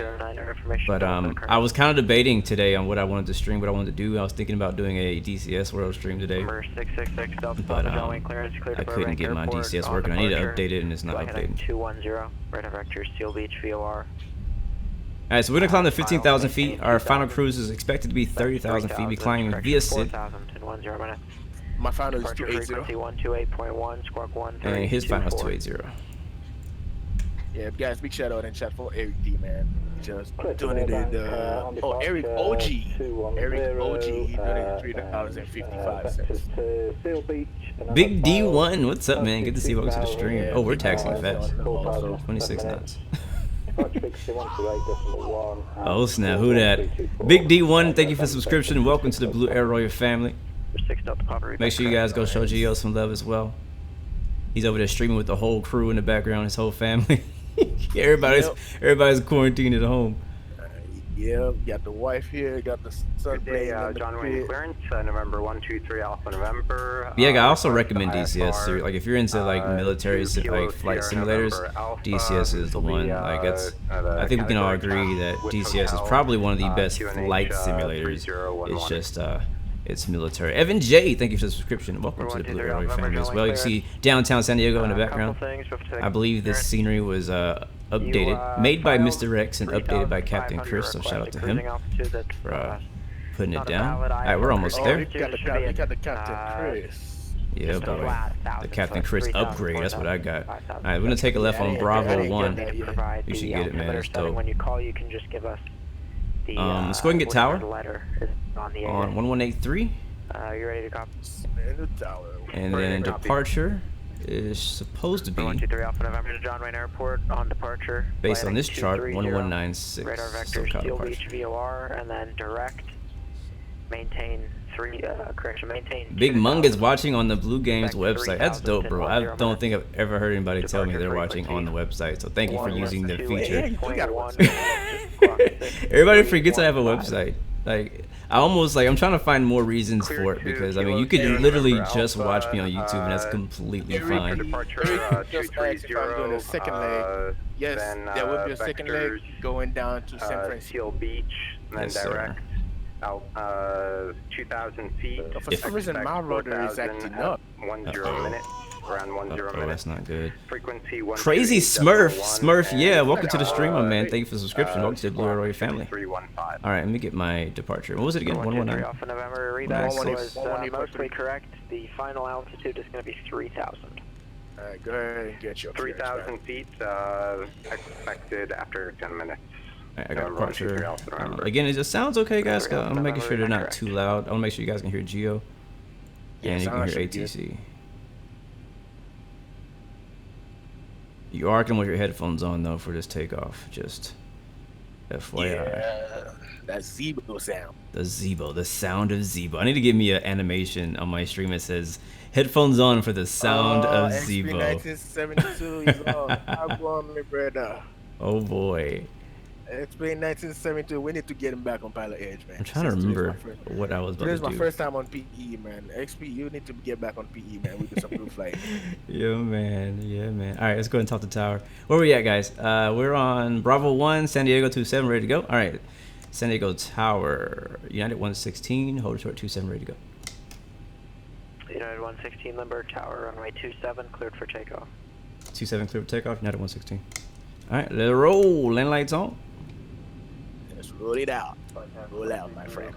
But I was kind of debating today on what I wanted to stream, what I wanted to do. I was thinking about doing a DCS World stream today, but I couldn't get my DCS working. I need to update it, and it's not updated. 210, right vector, Steel Beach, VOR. Alright, so we're gonna climb to 15,000 feet. Our final cruise is expected to be 30,000 feet. We're climbing via SID. My final is 280. And his final is 280. Yeah, guys, big shout out and chat for Eric D, man. Just donated Eric OG. Eric OG, he donated $3.55. Big D1, what's up, man? Good to see you. Welcome to the stream. Oh, we're taxiing fast. 26 knots. Oh snap, who that? Big D1, thank you for the subscription. Welcome to the Blue Air Royal family. Make sure you guys go show Gio some love as well. He's over there streaming with the whole crew in the background, his whole family. Everybody's quarantined at home. Yeah, got the wife here, got the son playing on the John Wayne clearance, November 123 Alpha November. Yeah, I also recommend DCS too. Like if you're into like military like flight simulators, DCS is the one. Like that's, I think we can all agree that DCS is probably one of the best flight simulators. It's just it's military. Evan J, thank you for the subscription. Welcome to the Blue Arrow family as well. You see downtown San Diego in the background. I believe this scenery was updated, made by Mr. Rex and updated by Captain Chris, so shout out to him for putting it down. Alright, we're almost there. You got the Captain Chris. Yeah, boy. The Captain Chris upgrade, that's what I got. Alright, we're gonna take a left on Bravo 1. You should get it, man. It's dope. When you call, you can just give us the let's go ahead and get tower on 1183. You ready to copy? And then departure is supposed to be 123 Alpha November to John Wayne Airport on departure. based on this chart 1196. Radar vector Steel Beach VOR and then direct. Maintain Big Munga's watching on the Blue Games website. That's dope, bro. I don't think I've ever heard anybody tell me they're watching on the website. So thank you for using the feature. Everybody forgets I have a website. Like I'm trying to find more reasons for it because I mean you could literally just watch me on YouTube and that's completely fine. Just asked if I'm doing a second leg. Yes, there will be a second leg going down to San Francisco Beach, and then direct. 2,000 feet. For some reason, my rotor is acting up. 10 minute, around 10 minutes. That's not good. Frequency Crazy Smurf, yeah. Welcome to the stream, my man. Thank you for the subscription. Welcome to the Blue Arrow family. All right, let me get my departure. What was it again? 119. Alpha November. Reback was mostly correct. The final altitude is going to be 3,000. Alright, go ahead and get your 3,000 feet expected after 10 minutes. I got departure. Again, it just sounds okay, guys. I'm making sure they're not too loud. I want to make sure you guys can hear Geo and you can hear ATC. You are going with your headphones on though for this takeoff. Just FYI. Yeah, that Zibo sound. The Zibo, the sound of Zibo. I need to give me an animation on my stream that says headphones on for the sound of Zibo. XP1972 is on. I'm on, my brother. Oh boy. XP1972. We need to get him back on Pilotedge, man. I'm trying to remember what I was about to do. This is my first time on PE, man. XP, you need to get back on PE, man. We do some good flight. Yeah, man. Yeah, man. All right, let's go ahead and talk to tower. Where we at, guys? We're on Bravo 1, San Diego 27, ready to go. All right. San Diego Tower, United 116, hold short 27, ready to go. United 116, Limburg Tower, runway 27, cleared for takeoff. 27 cleared for takeoff, United 116. All right, let's roll. Land lights on. Let's roll it out. Roll out, my friend.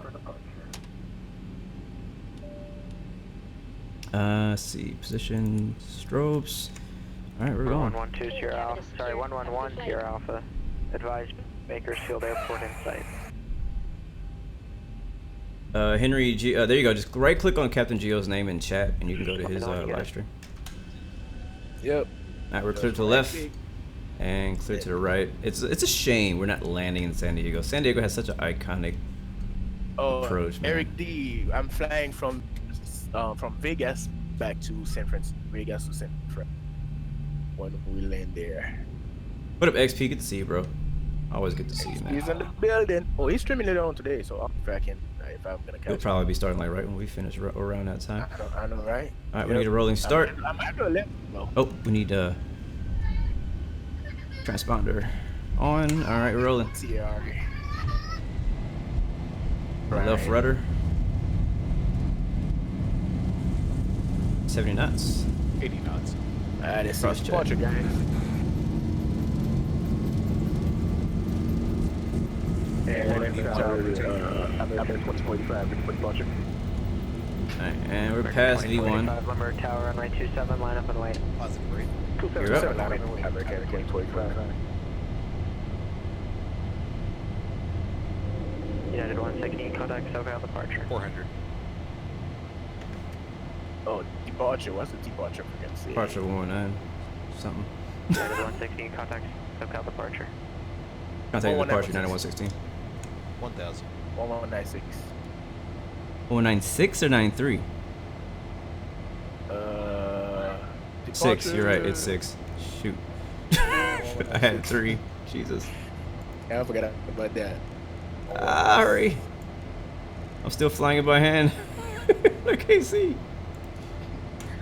Let's see, position, strobes. All right, we're going. 112 Sierra Alpha. Sorry, 111 Sierra Alpha. Advised Bakersfield Airport in sight. Henry G. There you go. Just right click on Captain Geo's name in chat, and you can go to his live stream. Yep. All right, we're clear to the left and clear to the right. It's a shame we're not landing in San Diego. San Diego has such an iconic approach. Man. Eric D. I'm flying from Vegas back to San Francisco. Vegas to San Francisco. When we land there. What up, XP? Good to see you, bro. Always good to see you, man. He's in the building. Oh, he's streaming it on today, so if I'm gonna catch. He'll probably be starting like right when we finish around that time. I know, right? All right, we need a rolling start. I'm at the left. Oh, we need a transponder on. All right, we're rolling. Left rudder. 70 knots. 80 knots. This Cross is check. Portugal, guys. Alright, and we're past V1. Limburg Tower, runway 27, line up and wait. You're up. United 116, contact SoCal departure. 400. Oh, departure. What's the departure? For God's sake? Departure 119. Something. United 116, contact SoCal departure. Contact departure, United 116. 1000. 1196. 196 or 93? 6, you're right, it's 6. Shoot. I had 3. Jesus. Yeah, I forgot about that. Hurry. I'm still flying it by hand. I can't see.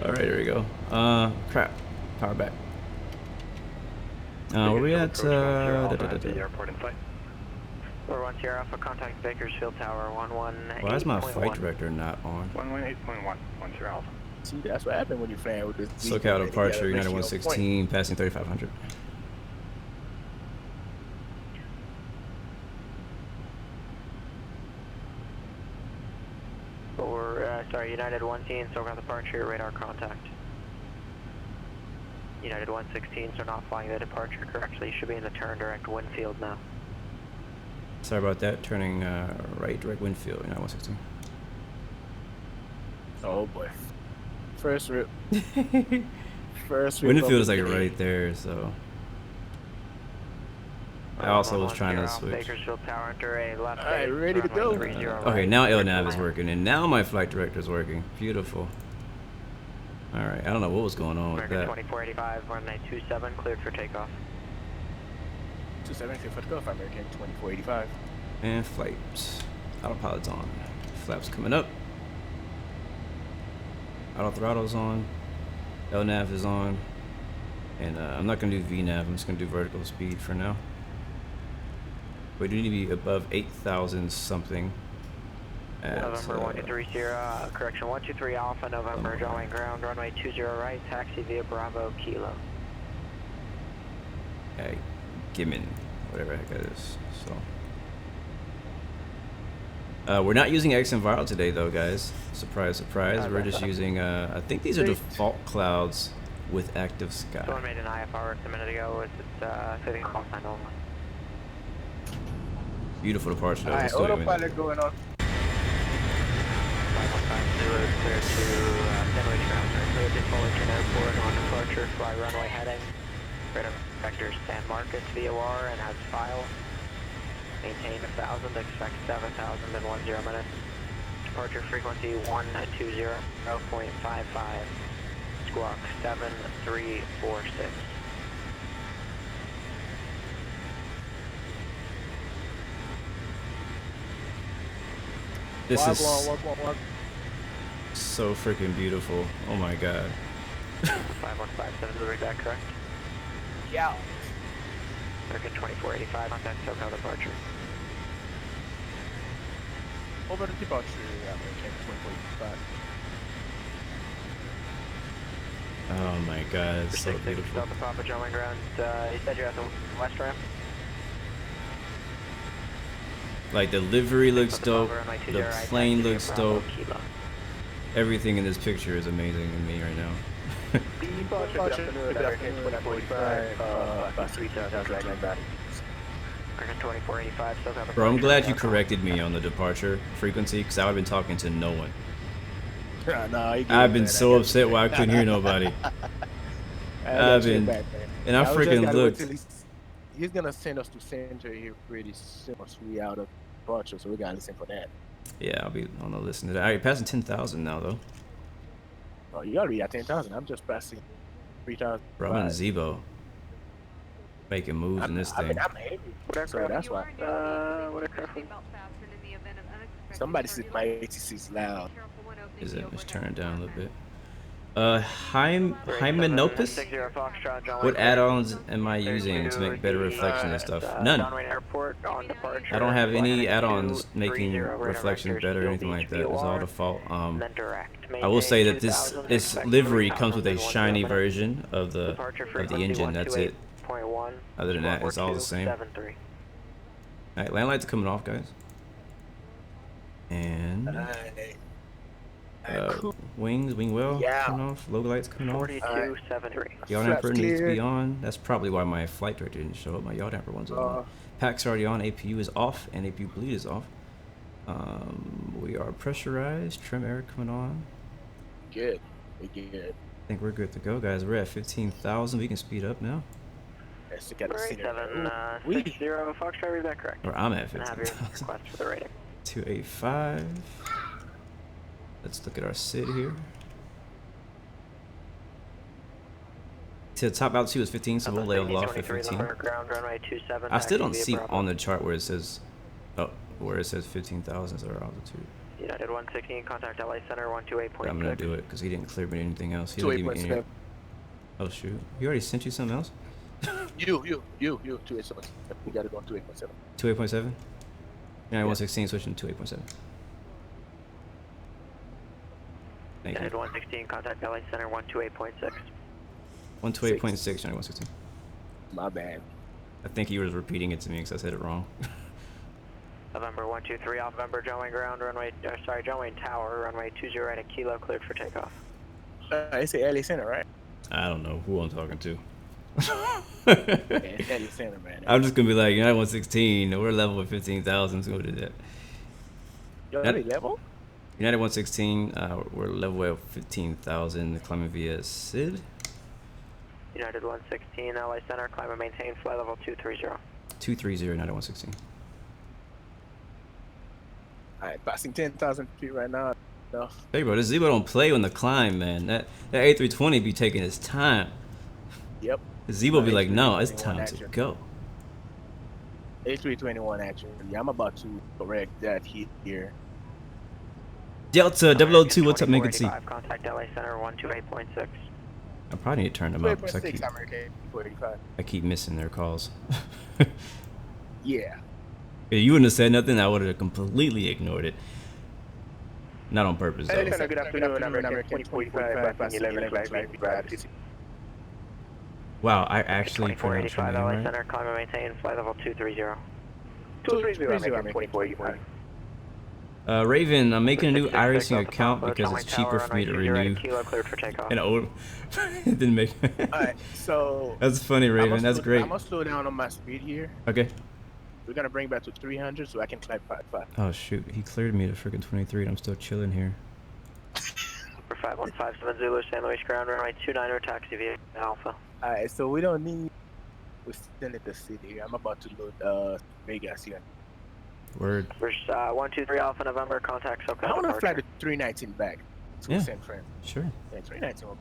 Alright, here we go. Crap. Power back. Where we at? Airport in sight. 41 Sierra Alpha, contact Bakersfield Tower, 118.1. Why is my flight director not on? 118.1, 1 Sierra Alpha. See, that's what happened when you're flying with this. SoCal departure, United 116, passing 3500. Sorry, United 116, SoCal departure, radar contact. United 116, so not flying the departure correctly. You should be in the turn direct Winfield now. Sorry about that. Turning right, direct Winfield, United 116. Oh boy. First rip. First rip. Winfield is like right there, so. I also was trying to switch. Bakersfield Tower, enter a left. Alright, ready to go. Okay, now LNAV is working, and now my flight director is working. Beautiful. Alright, I don't know what was going on with that. 2485, runway 27, cleared for takeoff. 27 cleared for takeoff, American 2485. And flight. Autopilot's on. Flaps coming up. Auto throttle's on. LNAV is on. And I'm not going to do VNAV, I'm just going to do vertical speed for now. We do need to be above 8,000 something. November 123 Sierra, correction 123 Alpha, November, drawing ground, runway 20 right, taxi via Bravo, Kilo. Okay, Gimmon, whatever the heck that is. So, we're not using X Enviro today though, guys. Surprise, surprise. We're just using, I think these are default clouds with active sky. Someone made an IFR a minute ago, it's sitting call sign only. Beautiful departure though. Alright, autopilot going on. 515 clear to San Luis Ground, clear to Fullerton Airport on departure, fly runway heading Radar vector San Marcos VOR and has file. Maintain 1,000, expect 7,000 in 10 minutes. Departure frequency 120.55. Squawk 7346. This is Walk. so freaking beautiful. Oh my god. 5157 delivery, is that correct? Yeah. Circuit 2485, contact SoCal departure. Over the departure, American 2485. Oh my god, it's so 66 beautiful. Delta Papa, Joe ground. You said you're at the west ramp? Like the livery looks dope, the plane looks dope. Everything in this picture is amazing to me right now. Departure, American 2485, about 3,000 Dragon battery. American 2485, SoCal departure. Bro, I'm glad you corrected me on the departure frequency because I've been talking to no one. I've been so upset why I couldn't hear nobody. I've been, and I freaking looked. He's gonna send us to center here pretty soon once we out of departure, so we gotta listen for that. Yeah, I'll be on the listen to that. Alright, passing 10,000 now though. Oh, you already at 10,000. I'm just passing 3,000. Bro, I'm in Zibo. Making moves in this thing. I'm heavy, so that's why. Somebody said my 86 loud. Is it? Let's turn it down a little bit. Hymenopus? What add-ons am I using to make better reflection and stuff? None. I don't have any add-ons making reflections better or anything like that. It's all default. I will say that this livery comes with a shiny version of the engine. That's it. Other than that, it's all the same. Alright, land lights are coming off, guys. And wings, wing well coming off, logo lights coming off. 4273. Yaw damper needs to be on. That's probably why my flight director didn't show up. My yaw damper one's on. Pack's already on. APU is off, and APU bleed is off. We are pressurized. Trim air coming on. Good. We good. I think we're good to go, guys. We're at 15,000. We can speed up now. Yes, you got 60 Foxtrot, is that correct? Or I'm at And have your 15,000. request for the rating. 285. Let's look at our SID here. To the top altitude is 15, so we'll level off at 15. I still don't see on the chart where it says, where it says 15,000 is our altitude. United 116, contact LA Center 128.6. I'm gonna do it because he didn't clear me anything else. He didn't give me any. Oh shoot! He already sent you something else. You 287. We got it on 28.7. 28.7. Yeah, 116 switching to 28.7. Thank United you. 116, contact LA Center 128.6. 128.6, 116. My bad. I think he was repeating it to me because I said it wrong. November 123, off November, John Wayne ground, runway, John Wayne Tower, runway 20 right at Kilo, cleared for takeoff. It's the LA Center, right? I don't know who I'm talking to. Yeah, LA Center, man. I'm just gonna be like, United 116, we're level with 15,000, so we'll do that. You're already level? United 116, we're level with 15,000, climbing via SID. United 116, LA Center, climb and maintain, flight level 230. 230, United 116. Alright, passing 10,000 feet right now. No. Hey bro, this Zibo don't play on the climb, man. That A320 be taking its time. Yep. The Zibo be like, no, it's time to go. A321 actually. I'm about to correct that here. Delta 002, what's up, man? Good to see you. Contact LA Center 128.6. I probably need to turn them up because I keep missing their calls. Yeah. If you wouldn't have said nothing, I would have completely ignored it. Not on purpose, though. Good afternoon, American 2045, passing 11 flight. Wow, I actually 2485 LA right? Center, climb and maintain, flight level 230. 230, American 2045. Raven, I'm making a new iRacing account because it's cheaper for me to renew. And old. It didn't make. Alright, so. That's funny, Raven. That's great. I'm gonna slow down on my speed here. Okay. We're gonna bring back to 300 so I can climb 5. Oh shoot, he cleared me to freaking 23 and I'm still chilling here. For 5157 Zulu, San Luis ground, runway 29 taxi via Alpha. Alright, so we don't need We're still at the city. I'm about to load Vegas here. Word. There's 123 Alpha November, contact SoCal I want to fly departure. the 319 back to Yeah. San Fran. Sure. Yeah, 319.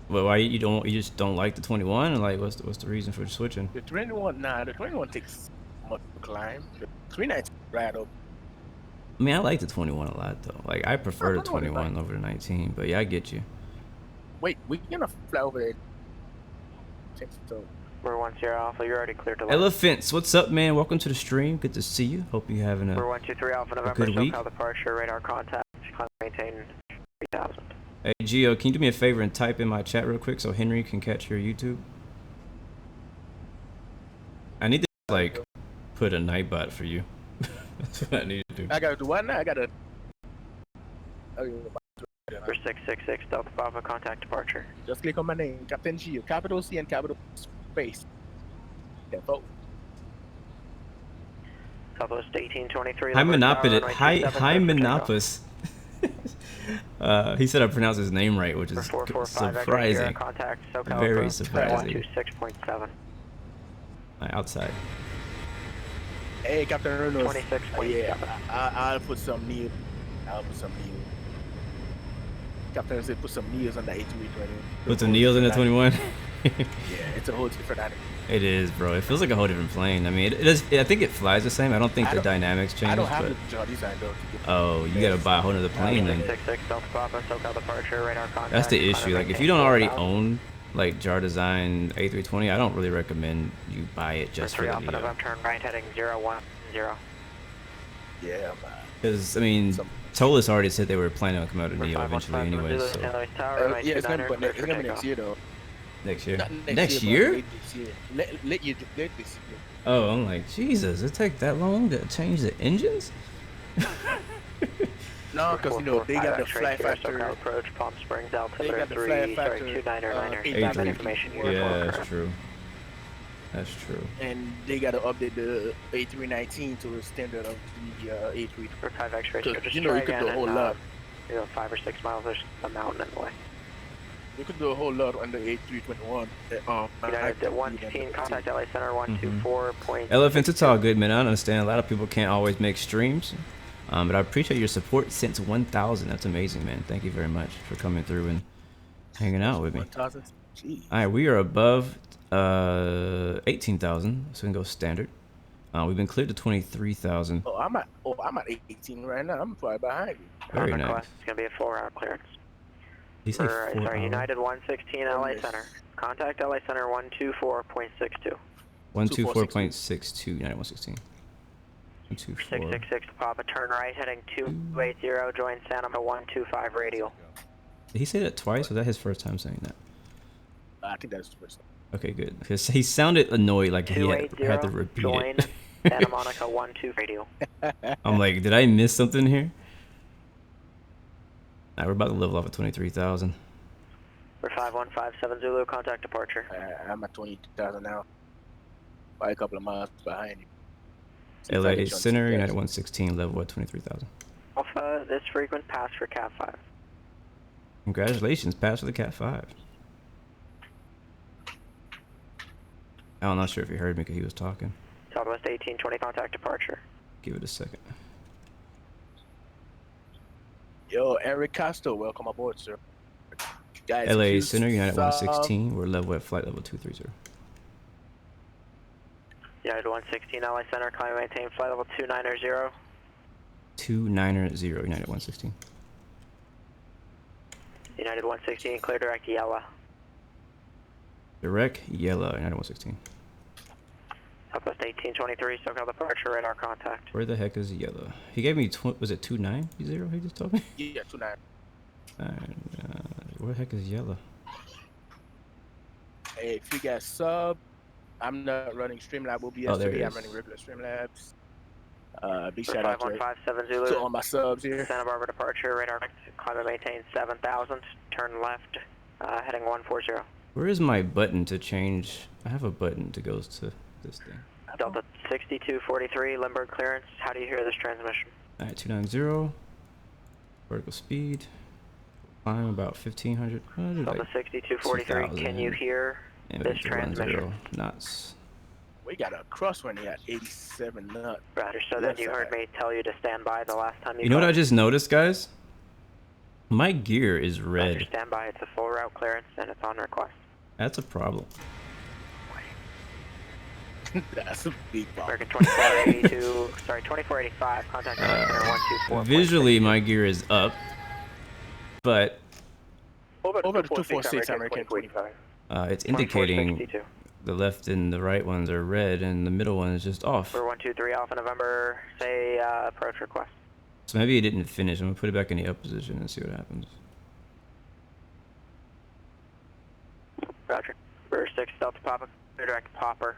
Well, why you just don't like the 21? And like, what's the reason for switching? The 21, the 21 takes much to climb. The 319 right up. I mean, I like the 21 a lot though. Like, I prefer the 21 is 21 over the 19. But yeah, I get you. Wait, we're gonna fly over there. So, We're 10 Alpha, you're already cleared to land. Elephants, what's up, man? Welcome to the stream. Good to see you. Hope you're having We're a 123 Alpha November, good week. SoCal departure, radar contact, climb maintain 3000. Hey, Gio, can you do me a favor and type in my chat real quick so Henry can catch your YouTube? I need to, like, put a nightbot for you. That's what I need to do. I gotta do what now? I gotta. For 666 Delta Bravo, contact departure. Just click on my name, Captain Gio, capital C and capital space. Yeah, vote. Southwest 1823. Hi, Monopus. He said I pronounced his name right, which is surprising. Contact SoCal Very approach, surprising. 126.7. Outside. Hey, Captain Reynolds. 26.7. Yeah, I'll put some knee. Captain said put some knees on the A320. Put some knees in the 21? Yeah, it's a whole different animal. It is, bro. It feels like a whole different plane. I mean, it is. I think it flies the same. I don't think the dynamics change. I don't have but... the jaw design though. Oh, you gotta buy a whole nother plane then. 666 Delta Bravo, SoCal departure, radar contact. That's the issue. Like, if you don't already own like jar design A320, I don't really recommend you buy it just for the Alpha Neo. November, turn right heading 010. Yeah, man. Because I mean, Tolis already said they were planning on coming out of Neo eventually anyway. So Yeah, it's gonna be next year though. next year. Not Next year? Late this year. Let this year. Oh, I'm like, Jesus, it take that long to change the engines? No, because you know they got the fly factor. Approach Palm Springs They got the fly factor. 29er information here. Yeah, that's true. That's true. And they got to update the A319 to the standard of the A3. For 5X ratio, just you know try you could again do a whole and, lot. 5 or 6 miles, there's a mountain in the way. You could do a whole lot on the A321. United 115, contact LA Center 124. Elephants, it's all good, man. I understand a lot of people can't always make streams. But I appreciate your support since 1,000. That's amazing, man. Thank you very much for coming through and hanging out with me. 1,000? Jeez. All right, we are above 18,000, so we can go standard. We've been cleared to 23,000. Oh, I'm at 18 right now. I'm far behind you. Very nice. It's going to be a 4-hour clearance. He said 4 Sorry, hours. United 116 LA Center. Contact LA Center 124.62. 124.62, United 116. 124. 666 Papa, turn right heading 280, join Santa Monica 125 radial. Did he say that twice? Was that his first time saying that? I think that's the first time. Okay, good. Because he sounded annoyed, like he had to repeat join it. Santa Monica 12 radial. I'm like, did I miss something here? Alright, we're about to level off at 23,000. For 5157 Zulu, contact departure. I'm at 20,000 now. By a couple of miles behind you. LA Center, United 116, level at 23,000. Alpha, this frequent pass for Cat 5. Congratulations, pass for the Cat 5. I'm not sure if you heard me because he was talking. Southwest 1820, contact departure. Give it a second. Yo, Eric Costo, welcome aboard, sir. Guys, LA Center, United 116, we're level at flight level 230. United 116 LA Center, climb and maintain flight level 290. 290, United 116. United 116, clear direct yellow. Direct yellow, United 116. Southwest 1823, SoCal departure, radar contact. Where the heck is yellow? He gave me, was it 290 he just told me? Yeah, 29. Where the heck is yellow? Hey, if you guys sub, I'm not running Streamlab OBS today. I'm running regular Streamlabs. Big shout out to 5157 Zulu. all my subs here. Santa Barbara departure, radar climb and maintain 7000. Turn left, heading 140. Where is my button to change? I have a button to go to this thing. Delta 6243, Limburg clearance. How do you hear this transmission? Alright, 290. Vertical speed. Climb about 1,500. Delta 6243, can you hear And This we can run 0 transmission. knots. We got a crosswind here at 87 knots. Roger, so then you heard me tell you to stand by the last time You know what I called. just noticed, guys? My gear is Roger, red. stand by. It's a full route clearance and it's on request. That's a problem. That's a big problem. American 2482, sorry, 2485, contact center 124. Visually, my gear is up, but Over to 246 American 25. it's indicating 2462. the left and the right ones are red, and the middle one is just off. We're 123 Alpha November, say approach request. So maybe it didn't finish. I'm gonna put it back in the up position and see what happens. Roger. We're 6 Delta Papa, clear direct Popper.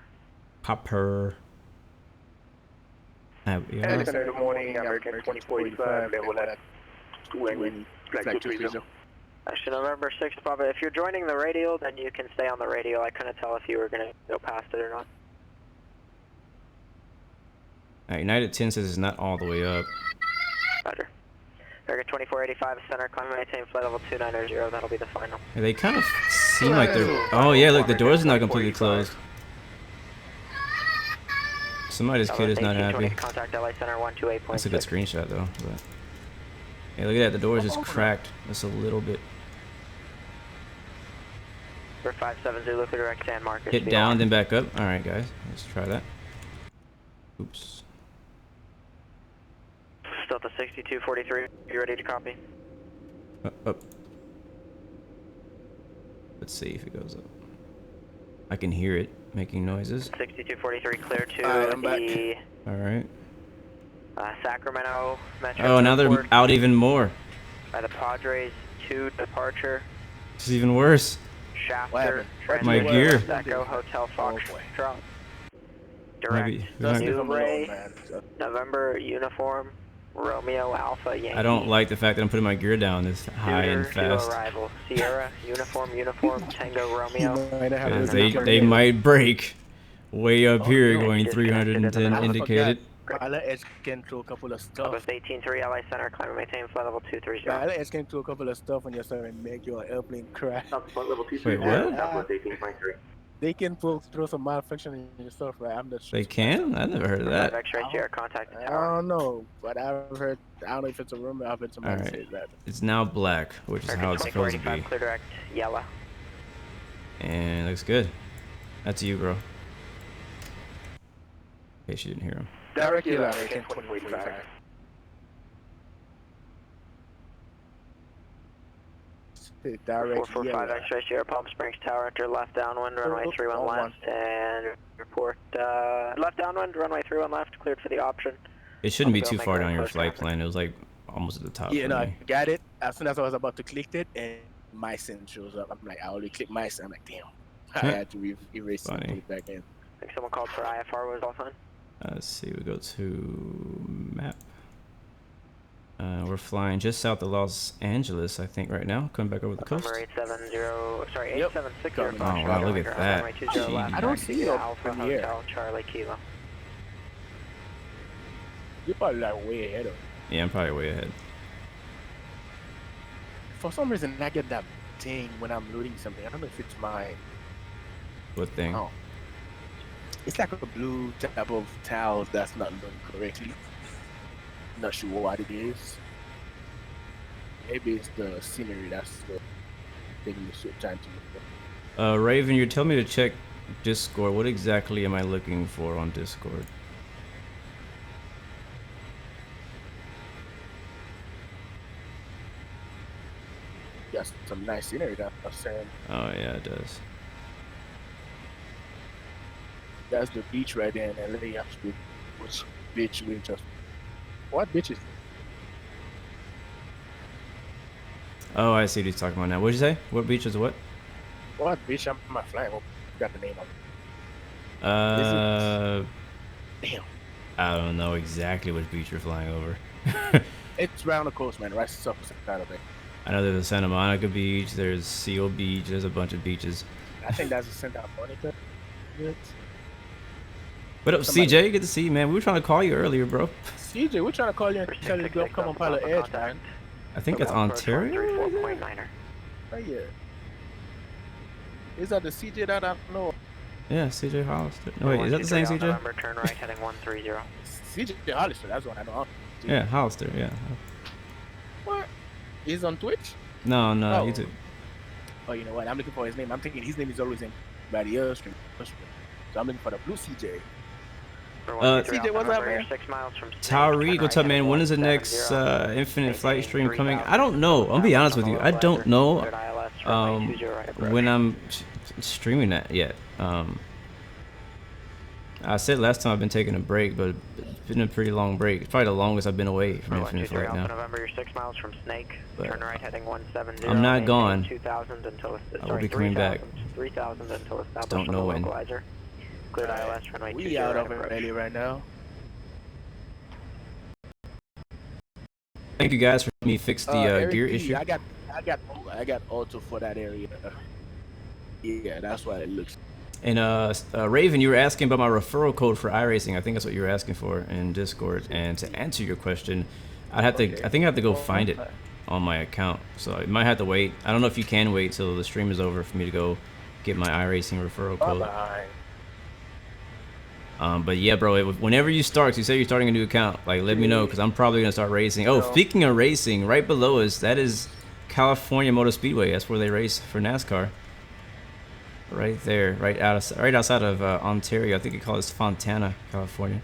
Popper. Yeah. Good morning, American 2045. Level at wind flag 230. Actually, November 6 Papa, if you're joining the radial, then you can stay on the radial. I couldn't tell if you were gonna go past it or not. Alright, United 10 says it's not all the way up. Roger. American 2485 center, climb maintain flight level 290, that'll be the final. Yeah, they kind of seem like they're... Oh yeah, look, the doors are not completely closed. Somebody's kid is not happy. Contact LA center 128.6. That's a good screenshot though. But... Hey, look at that, the door is just cracked just a little bit. We're 57 Zulu, clear direct San Marcos. Hit down, then back up. Alright guys, let's try that. Oops. Delta 6243, you ready to copy? Up. Let's see if it goes up. I can hear it making noises. 6243, clear to I'm the Alright. Sacramento Metro. Oh, now they're Airport out even more. by the Padres 2 departure. This is even worse. Shafter, My gear. Echo Hotel Fox Trot. Maybe- Direct. maybe- New Ray, November uniform, Romeo Alpha Yankee. I don't like the fact that I'm putting my gear down this high and Shooter to fast. arrival. Sierra, uniform, Tango Romeo. Because they might break way up here going 310 indicated. Pilot Edge can throw a couple of stuff. August 18-3 LA Center, climb and maintain flight level 230. Pilot Edge can throw a couple of stuff on yourself and make your airplane crash. Wait, what? They can throw some malfunction in your stuff, right? I'm not sure. They can? I never heard of that. X-ray Sierra, contact the I tower. don't know, but I've heard. I don't know if it's a rumor. I've heard somebody say Alright. that. It's now black, which is how it's supposed to be. 2485, clear direct, yellow. And it looks good. That's you, bro. Okay, she didn't hear him. Direct yellow, American 2045. Direct 445 yellow. X-ray Sierra, Palm Springs Tower, enter left downwind, runway 31 left, and report left downwind, runway 31 left, cleared for the option. It shouldn't be Go too make far that down your close flight traffic. plan. It was like almost at the top. Yeah, for no, I me. got it. As soon as I was about to click it, and my sin shows up. I'm like, I already clicked my sin. I'm like, damn. I had to erase it and put it back in. I think someone called for IFR, was all fine. Let's see, we go to map. We're flying just south of Los Angeles, I think, right now. Coming back over the coast. Number 870, sorry, Yep. 8760. Oh, wow, look at that. I don't see it Alpha from here. Hotel, Charlie Kilo. You're probably like way ahead of me. Yeah, I'm probably way ahead. For some reason, I get that thing when I'm loading something. I don't know if it's my. What thing? Oh. It's like a blue type of tiles that's not done correctly. Not sure what it is. Maybe it's the scenery that's taking the short time to look. Raven, you're telling me to check Discord. What exactly am I looking for on Discord? Got some nice scenery that I'm saying. Oh yeah, it does. That's the beach right there in LA. Actually, which beach we just? What beach is it? Oh, I see what he's talking about now. What'd you say? What beach is what? What beach am I flying? What got the name of it? Damn. I don't know exactly which beach you're flying over. It's round the coast, man. Right south side of it. I know there's a Santa Monica beach, there's Seal Beach, there's a bunch of beaches. I think that's the Santa Monica. What up, CJ? Good to see you, man. We were trying to call you earlier, bro. CJ, we're trying to call you and tell you to come on Pilot Edge, man. I think it's Ontario. Right here. Is that the CJ that I know? Yeah, CJ Hollister. No, wait, is that the same CJ? November, turn right, heading 130. CJ Hollister, that's one I know. Yeah, Hollister, yeah. What? He's on Twitch? No, Oh. YouTube. Oh, you know what? I'm looking for his name. I'm thinking his name is always in by the other stream. So I'm looking for the blue CJ. CJ, what's up, man? 6 miles from Tariq, what's up, man? When is the next Infinite Flight stream coming? I don't know. I'll be honest with you. I don't know when I'm streaming that yet. I said last time I've been taking a break, but it's been a pretty long break. It's probably the longest I've been away from Infinite Flight now. November, you're 6 miles from Snake. Turn right, heading 170. I'm not gone. 2000 until I will be coming back. 3000 until established. Don't know when. Cleared ILS, runway 20 We out of it early right now. Thank you guys for me fix the gear P, issue. I got auto for that area. Yeah, that's why it looks. And Raven, you were asking about my referral code for iRacing. I think that's what you were asking for in Discord. And to answer your question, I think I have to go find it on my account. So I might have to wait. I don't know if you can wait till the stream is over for me to go get my iRacing referral code. But yeah, bro, whenever you start, you say you're starting a new account, like let me know, because I'm probably gonna start racing. Oh, speaking of racing, right below us, that is California Motor Speedway. That's where they race for NASCAR. Right there, right outside of Ontario. I think it calls Fontana, California.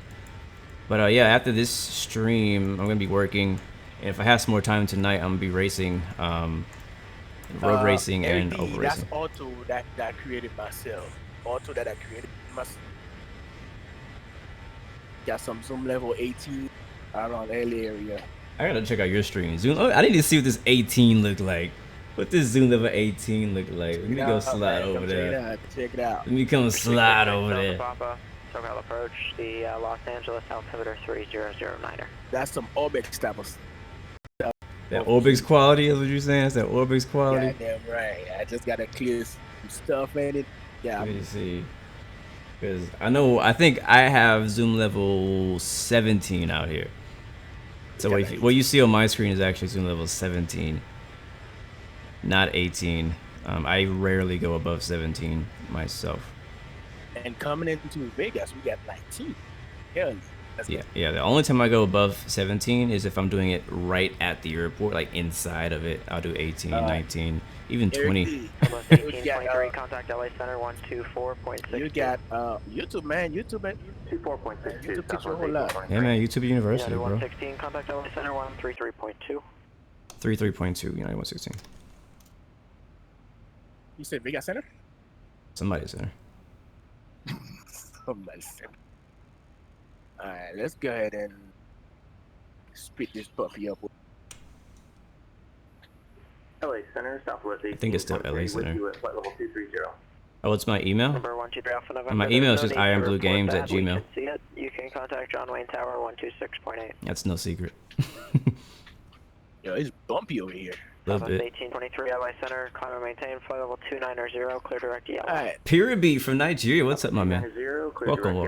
But yeah, after this stream, I'm gonna be working, and if I have some more time tonight, I'm gonna be racing, road racing and over racing. That's auto that I created myself. Auto that I created myself. Got some zoom level 18 around LA area. I gotta check out your stream. Zoom. Oh, I need to see what this 18 look like. What this zoom level 18 look like? Let me go slide over there. Check it out. Let me come slide over there. Papa, SoCal approach, the Los Angeles altimeter 3009er. That's some Orbix type of stuff. That Orbix quality is what you're saying? Is that Orbix quality? Yeah, damn right. I just gotta clear some stuff in it. Yeah. Let me see. Because I think I have zoom level 17 out here. So what you see on my screen is actually zoom level 17, not 18. I rarely go above 17 myself. And coming into Vegas, we got 19. Yeah. The only time I go above 17 is if I'm doing it right at the airport, like inside of it. I'll do 18, 19, even 20. 18.3, contact LA Center 124.6. You got YouTube, man. 24.6. YouTube teach you a whole lot. Yeah, man. YouTube University, bro. 116, contact LA Center 133.2. 33.2, United 116. You said Vegas Center? Somebody's center. Somebody's center. Alright, let's go ahead and spit this puppy up. LA Center, Southwest 18. I think it's still LA Center. With you at flight level 230. Oh, what's my email? Number 123 Alpha November. My email is just iambluegames@gmail. See it. You can contact John Wayne Tower 126.8. That's no secret. Yo, it's bumpy over here. Little bit. 1823 LA Center, climb and maintain, flight level 290, clear direct yellow. Alright. Pyramid from Nigeria, what's up, my man? Welcome.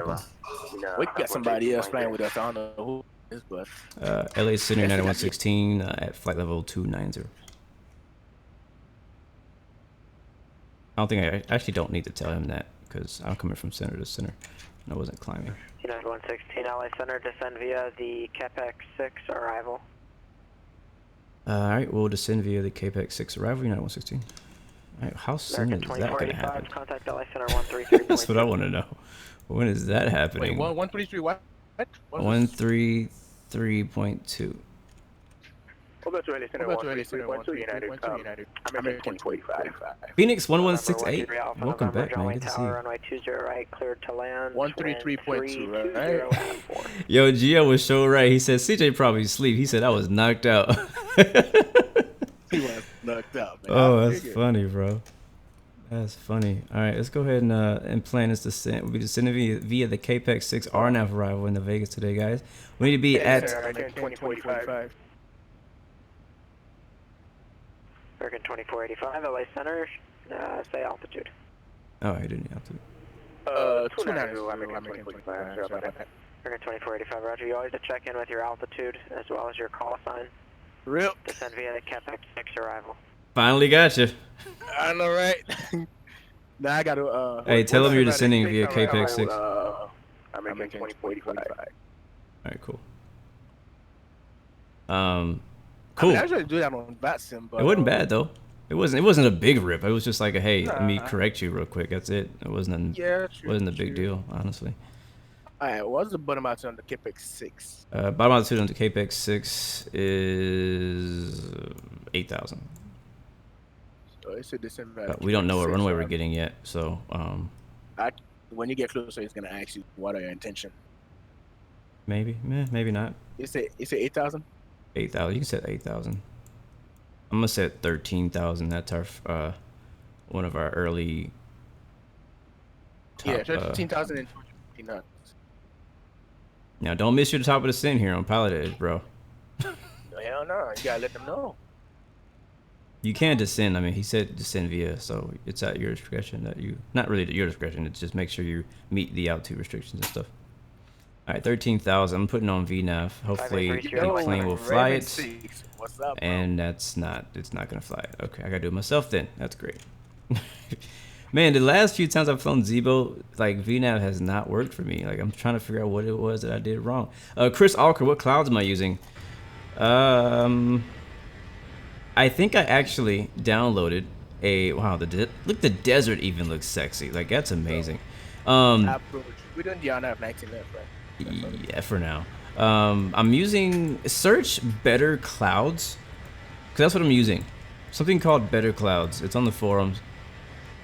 We got somebody else flying with us. I don't know who it is, but LA Center 9116 at flight level 290. I don't think I actually don't need to tell him that because I'm coming from center to center and I wasn't climbing. United 116 LA Center, descend via the KPX 6 arrival. Alright, we'll descend via the KPX 6 arrival, United 116. Alright, how soon is that going to happen? Contact LA Center 133. That's what I want to know. When is that happening? Wait, 133 what? 133.2. We'll go to LA Center 133.2 United. American 25. Phoenix 1168. Welcome back, man. Good to see you. Runway 20 right, cleared to land. 133.2, right? Yo, Gio was so right. He said CJ probably asleep. He said I was knocked out. He was knocked out, man. Oh, that's funny, bro. That's funny. All right, let's go ahead and plan this descent. We'll be descending via the KPX 6 RNAV arrival into Vegas today, guys. We need to be at 2045. American 2485, LA Center, say altitude. Oh, I didn't have to. 290, American 2485, roger. You always have to check in with your altitude as well as your call sign. Real. Descend via the KPX 6 arrival. Finally got you. I know, right? Now I gotta. Hey, tell them you're descending via Right, KPEX 6. American 2045. Alright, cool. I Cool. mean, I usually do that on VATSIM, but It wasn't bad though. It wasn't a big rip. It was just like a hey, let me Nah. correct you real quick. That's it. It wasn't Yeah, true, wasn't a big true. deal, honestly. Alright, what's the bottom altitude on the KPEX 6? Bottom altitude on the KPEX 6 is 8,000. So it's a descent But we don't know what runway we're getting yet, so when you get closer, it's gonna ask you what are your intention. maybe, maybe not. You say 8,000? 8,000. You can set 8,000. I'm gonna set 13,000. That's our one of our early. Yeah, Top, 13,000 and 250 knots. Now don't miss your top of the descent here on Pilotedge, bro. Hell no, you gotta let them know. You can descend. I mean, he said descend via, so it's at your discretion that you, not really at your discretion. It's just make sure you meet the altitude restrictions and stuff. All right, 13,000. I'm putting on VNAV. Hopefully the plane will fly it. What's up, and it's not gonna fly it. Okay, I gotta do it myself then. That's great. Man, the last few times I've flown Zibo, like VNAV has not worked for me. Like I'm trying to figure out what it was that I did wrong. Chris Alker, what clouds am I using? I think I actually downloaded a look, the desert even looks sexy. Like that's amazing. We don't have 19 left, right? Yeah, for now. I'm using search better clouds, because that's what I'm using. Something called Better Clouds. It's on the forums.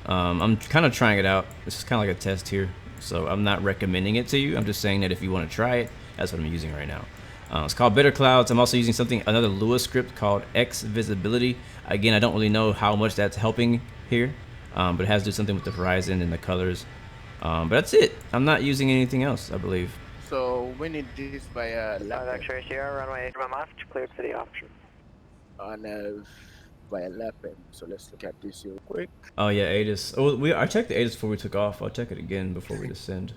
I'm kind of trying it out. This is kind of like a test here, so I'm not recommending it to you. I'm just saying that if you want to try it, that's what I'm using right now. It's called Better Clouds. I'm also using another Lua script called X Visibility. Again, I don't really know how much that's helping here, but it has to do something with the horizon and the colors. But that's it. I'm not using anything else, I believe. So we need this by left. X-ray Sierra, runway 1 left, cleared for the option. On via left. So let's look at this real quick. Oh yeah, ATIS. Oh, I checked the ATIS before we took off. I'll check it again before we descend.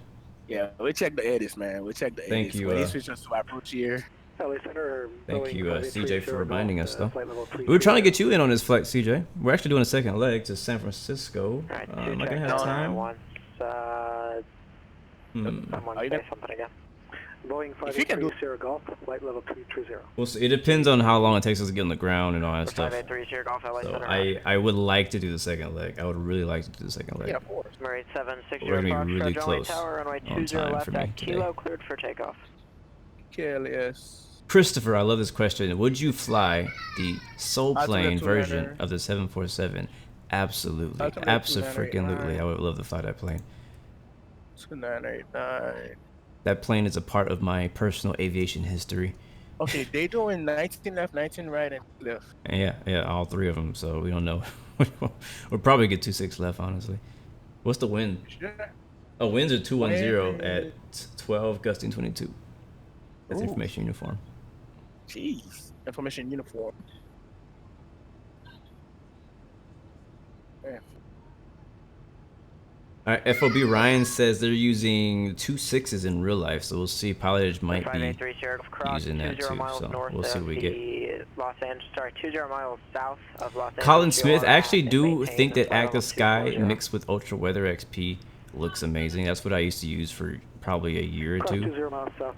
Yeah, we checked the ATIS, man. We checked the ATIS. Thank you. When he switched us to approach here. Thank you, CJ, for reminding us, though. We were trying to get you in on this flight, CJ. We're actually doing a second leg to San Francisco. Am I gonna have time? Someone say something again. Boeing 583 Sierra Golf, flight level 330. Well, it depends on how long it takes us to get on the ground and all that stuff. 583 Sierra Golf, LA So Center. I would like to do the second leg. I would really like to do the second leg. Yeah, of course. Number 8760 We're gonna be really Fox, close Tower, runway on 20 time left for me at today. Kilo, cleared for takeoff. KLAS. Christopher, I love this question. Would you fly the soul plane version of the 747? Absolutely. Abso-freaking-lutely. I would love to fly that plane. 2989. That plane is a part of my personal aviation history. Okay, they doing 19 left, 19 right, and left. Yeah, all three of them. So we don't know. We'll probably get 26 left, honestly. What's the wind? Oh, winds are 210 at 12, gusting 22. That's information uniform. Jeez, information uniform. Yeah. All right, FOB Ryan says they're using 2 6s in real life, so we'll see. Pilotedge might be using that too, so we'll see what we get. Los Angeles, sorry, 20 miles south of Los Angeles. Colin Smith, I actually do think that Active Sky mixed with Ultra Weather XP looks amazing. That's what I used to use for probably a year or two.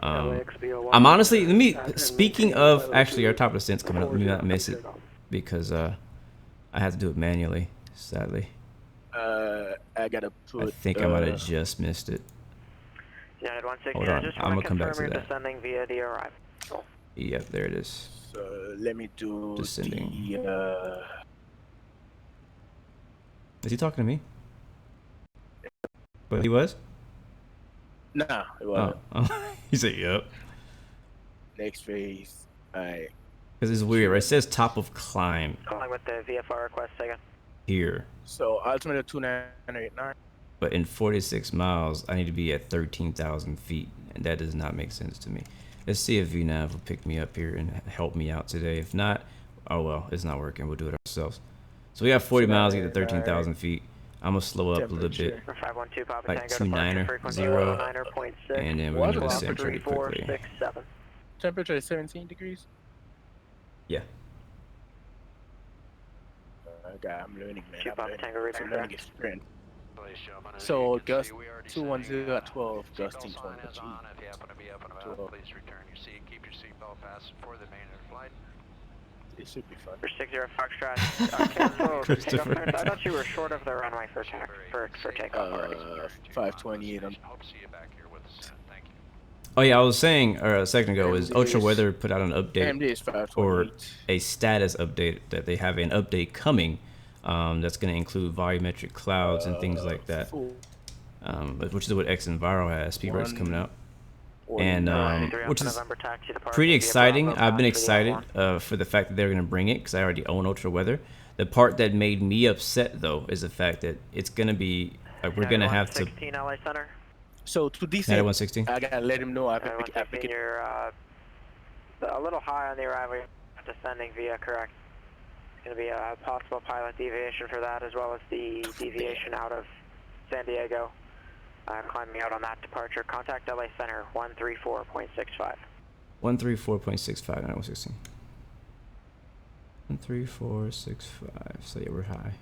I'm honestly, speaking of, actually our top of the descent's coming up, let me not miss it, because I have to do it manually, sadly. I gotta put. I think I might have just missed it. United 160, hold on, I'm gonna come back to you're that. descending via the arrival. Yep, there it is. So let me do Descending. the. Is he talking to me? But he was? Nah, it wasn't. Oh. He said, yep. Next phase. Alright. Because it's weird, right? It says top of climb Calling with the VFR request again. here. So altimeter 2989. But in 46 miles, I need to be at 13,000 feet. And that does not make sense to me. Let's see if VNAV will pick me up here and help me out today. If not, oh well, it's not working. We'll do it ourselves. So we have 40 miles to get to 13,000 feet. I'm going to slow up a little bit. 512 Papa Like Tango, 29er, and then we're going to descend pretty quickly. Temperature is 17 degrees. Yeah. Okay, I'm learning, man. Papa Tango, I'm learning a sprint. So gust 210 at 12, gusting 20. Gee. 12. It should be fun. 60 Foxtrot. Cancel Christopher. takeoff. I thought you were short of the runway for takeoff already. 528 on. Oh yeah, I was saying a second ago is Ultra Weather put out an update is or 528. a status update that they have an update coming that's going to include volumetric clouds and things like that, which is what X Enviro has. Speed breaks coming out, and which is pretty exciting. I've been excited for the fact that they're going to bring it because I already own Ultra Weather. The part that made me upset though is the fact that it's going to be we're going to have to. 16 LA Center. So to DC, 116. I gotta let him know I pick it. You're a little high on the arrival, descending via correct. It's going to be a possible pilot deviation for that, as well as the deviation out of San Diego. Climbing out on that departure. Contact LA Center 134.65. 134.65 at 116. 134.65. So yeah, we're high.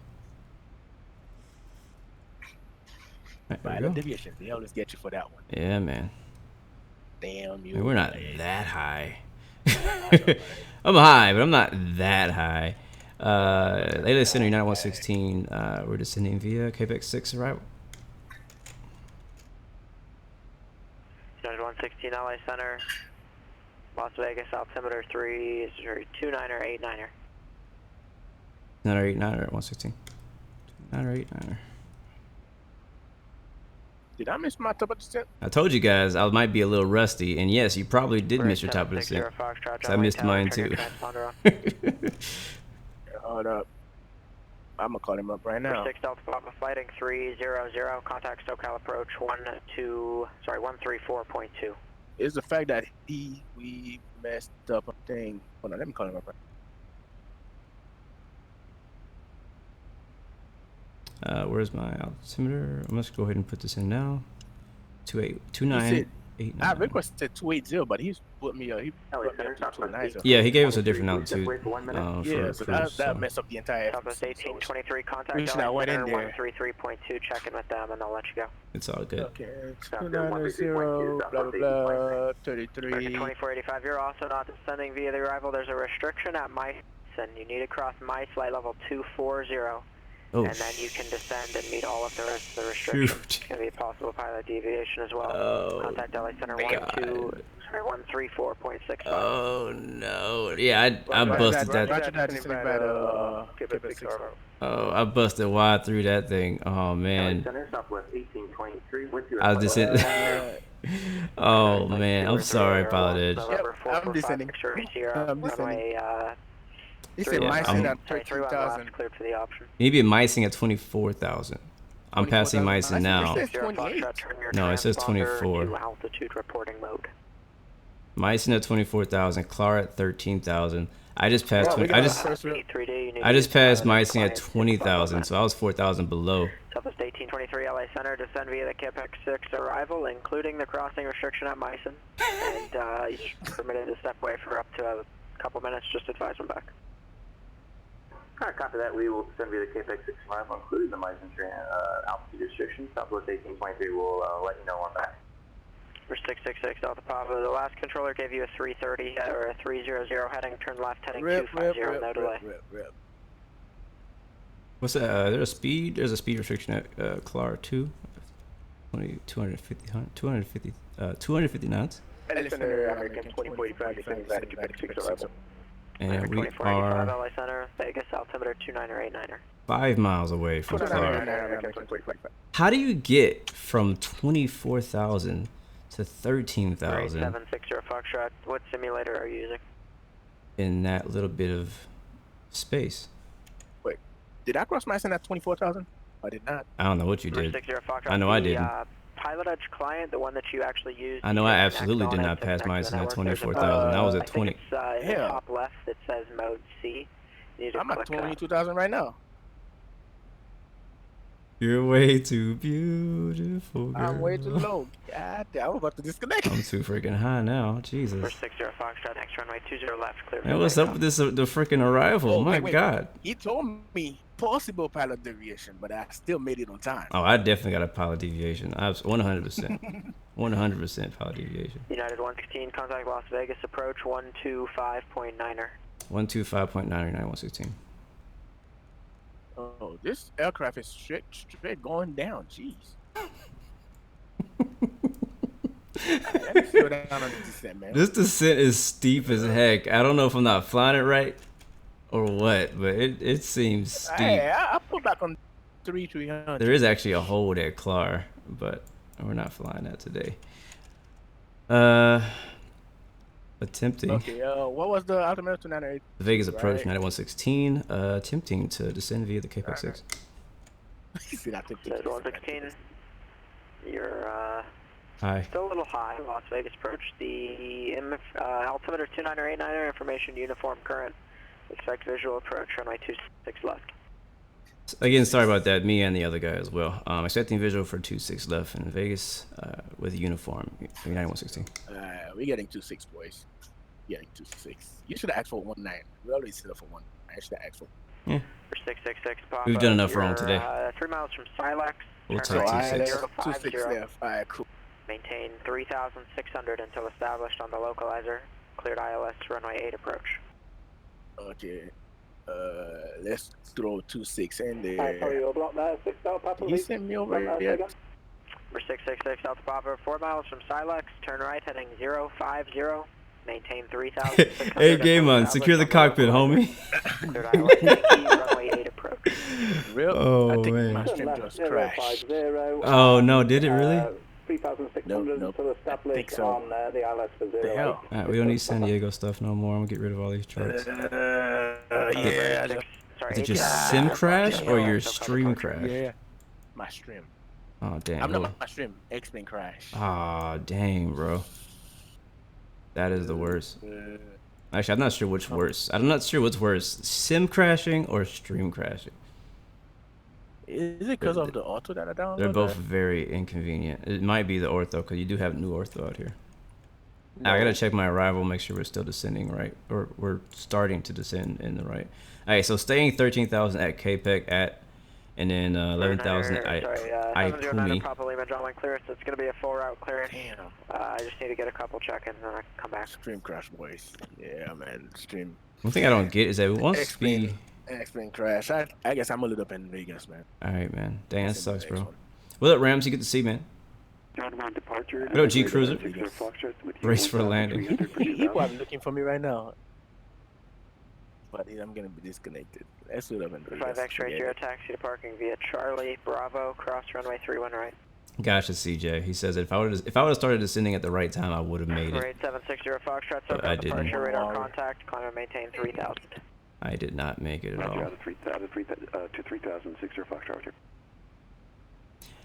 Right, there we go. Deviation. They always get you for that one. Yeah, man. Damn you. I mean, we're not that high. I'm high, but I'm not that high. Latest Center United 116. We're descending via Quebec 6 arrival. United 116 LA Center. Las Vegas altimeter 29er 89er. 9 at 116. 9 or 89er. Did I miss my top of descent? I told you guys I might be a little rusty, and yes, you probably did miss your top of descent. I missed mine too. Hold up. I'm gonna call him up right now. 6 Delta Papa fighting 300. Contact SoCal approach 134.2. Is the fact that we messed up a thing. Hold on, let me call him up right where's my altimeter? I'm just go ahead and put this in now. 2989. I requested 280, but he's put me he put me up to 290. Yeah, he gave us a different altitude. Yeah, so that messed up the entire. Southwest 1823 contact Wish I went in there. 133.2. Check in with them, and they'll let you go. It's all good. Okay, 290, blah blah blah, 33. 2485. You're also not descending via the arrival. There's a restriction at Mice, and you need to cross Mice flight level 240. Oh, and then you can descend and meet all of the rest of the restrictions. It's going to be a possible pilot deviation as well. Oh, contact LA Center 134.65. Oh no! Yeah, I busted that. Oh, I busted wide through that thing. Oh man. I was just hit. Oh man, I'm sorry, Pilotedge. Yep, I'm descending. I'm descending. He said Micing at 13,000. Cleared for the option. You need to be Micing at 24,000. I'm passing Micing now. It says 28. No, it says 24. Altitude reporting mode. Micing at 24,000. Clara at 13,000. I just passed. I just passed Micing at 20,000. So I was 4,000 below. Southwest 1823 LA Center. Descend via the Quebec 6 arrival, including the crossing restriction at Micing. And you're permitted to step away for up to a couple minutes. Just advise them back. Alright, copy that. We will send via the KPX 6 arrival, including the Meissen altitude restrictions. Southwest 1823 will let you know on that. For 666 Delta Papa, the last controller gave you a 330 or a 300 heading, turn left heading 250, no delay. What's that? There's a speed restriction at Clara 2. 250 knots. And we are LA Center, Vegas, altimeter 29er 89er. 5 miles away from Clara. How do you get from 24,000 to 13,000 760 Foxtrot? What simulator are you using? in that little bit of space? Wait, did I cross Meissen at 24,000? I did not. I don't know what you did. I know I didn't. Pilotedge client, the one that you actually used. I know I absolutely did not pass Meissen at 24,000. I was at 20. In the top left it says mode C. I'm at 22,000 right now. You're way too beautiful, girl. I'm way too low. God damn, I'm about to disconnect. I'm too freaking high now. Jesus. 460 Foxtrot, next runway 20 left, clear. Man, what's up with this the freaking arrival? Oh, My wait. God. He told me possible pilot deviation, but I still made it on time. Oh, I definitely got a pilot deviation. I was 100%. 100% pilot deviation. United 116, contact Las Vegas approach 125.9er. 125.9 or 9116. Oh, this aircraft is straight going down. Jeez. Let me slow down on the descent, man. This descent is steep as heck. I don't know if I'm not flying it right or what, but it seems steep. Hey, I put back on 300. There is actually a hold at Clar, but we're not flying that today. Attempting. Okay, what was the altimeter to 908? The Vegas approach, 9116. Attempting to descend via the KPX 6. United 116. You're Hi. still a little high. Las Vegas approach. The altimeter 29er, information uniform current. Expect visual approach runway 26 left. Again, sorry about that. Me and the other guy as well. Expecting visual for 26 left in Vegas with uniform 9116. We're getting 26, boys. Getting 26. You should have asked for 19. We already set up for 19. I should have asked for. Yeah. For 666 Papa. We've done enough wrong today. 3 miles from Silex. We'll turn take right 26. 26 left. Alright, cool. Maintain 3,600 until established on the localizer. Cleared ILS runway 8 approach. Okay. Let's throw 26 in there. Alright, sorry, you're blocked there. 6 Papa. He sent me over here. For 666 Delta Papa, 4 miles from Silex, turn right heading 050. Maintain 3,600. Hey, Game On, secure the cockpit, homie. Cleared ILS runway 8 approach. Oh, I think man. my stream just crashed. Oh, no, did it really? 3,600 Nope. until established so. on the ILS for 0. The hell? Alright, we don't need San Diego stuff no more. I'm gonna get rid of all these charts. Yeah. Is it just sim crash or your stream crash? Yeah. My stream. Oh, damn. I'm not my stream. X-Plane crash. Ah, dang, bro. That is the worst. Actually, I'm not sure which worse. I'm not sure what's worse, sim crashing or stream crashing. Is it because of the auto that I downloaded? They're both very inconvenient. It might be the ortho, because you do have new ortho out here. I gotta check my arrival, make sure we're still descending right, or we're starting to descend in the right. Alright, so staying 13,000 at KPEC at, and then 11,000 at Ipumi. Papa Lima, John Wayne clearance. It's gonna be a full route clearance. Damn. I just need to get a couple check-ins and then I can come back. Stream crash, boys. Yeah, man. Stream. One thing I don't get is that it wants to be... X-Plane crash. I guess I'm a little up in Vegas, man. Alright, man. Dang, that sucks, bro. What up, Rams? You get to see, man. Departure. What up, G Cruiser? Race for landing. He probably looking for me right now. But I'm gonna be disconnected. Let's do it up in Vegas. 5 X-ray, Zero taxi to parking via Charlie Bravo, cross runway 31 right. Gotcha, CJ. He says if I would have started descending at the right time, I would have made it. 8760 Foxtrot, But I didn't. departure radar contact, climb and maintain 3000. I did not make it at all. To 3,060 Foxtrot.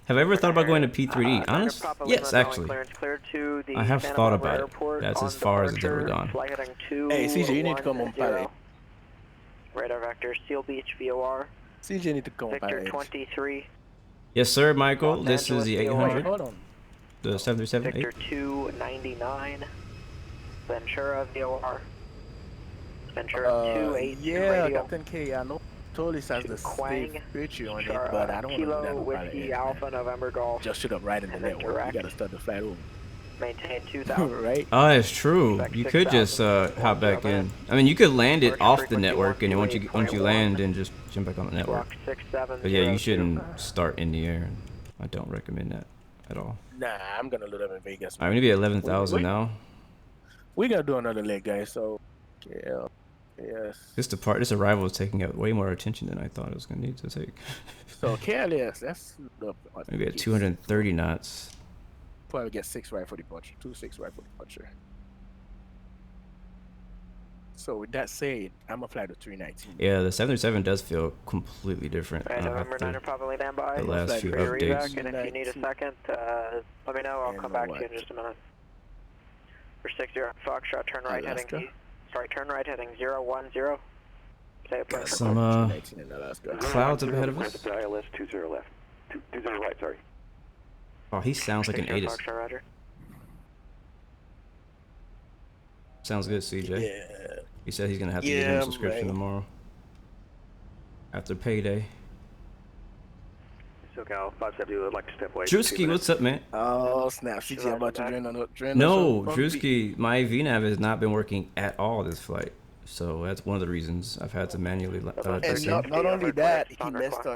Have I ever thought about going to P3D? Honest? Yes, actually. I have thought about it. That's as far as it's ever gone. Hey, CJ, you need to come on pilot. Radar vector, Seal Beach, VOR. CJ need to come on Victor pilot. 23. Yes, sir, Michael. Los This is the Angeles, 800. Hold on. The 737. Victor 299. Ventura, VOR. Ventura 28. Yeah, radio. Captain K, I know. Totally says the Quang, safe picture on it, but I don't want to do that Kilo, on pilot. Whiskey, Alpha, November, Golf. Just shoot up right in the network. Direct. You gotta start the flight over. Maintain 2000. Right? Oh, that's true. You could just hop back in. I mean, you could land it off the network, and then once you land, then just jump back on the network. But yeah, you shouldn't start in the air. I don't recommend that at all. Nah, I'm gonna load up in Vegas. All right, we need to be at 11,000 now. We gotta do another leg, guys. So, yeah, yes. This arrival is taking up way more attention than I thought it was gonna need to take. So KLAS, that's Maybe at 230 knots. Probably get 6 right for departure. 2-6 right for departure. So with that said, I'm gonna fly to 319. Yeah, the 737 does feel completely different. Right, November 9 probably stand by. The last few Rear updates. evac, and if you need a second, let me know. I'll come back to you in just a minute. For 60 Foxtrot, turn right heading. Turn right heading 010. Stay up. Some clouds up ahead of us. ILS 20 left. 20 right, sorry. Oh, he sounds like an ATIS. Sounds good, CJ. Yeah. He said he's gonna have to get him a subscription tomorrow. after payday. SoCal 570 would like to step away. Drewski, what's up, man? Oh snap! CJ about to drain No, Drewski, my VNAV has not been working at all this flight. So that's one of the reasons I've had to manually and not only that, he messed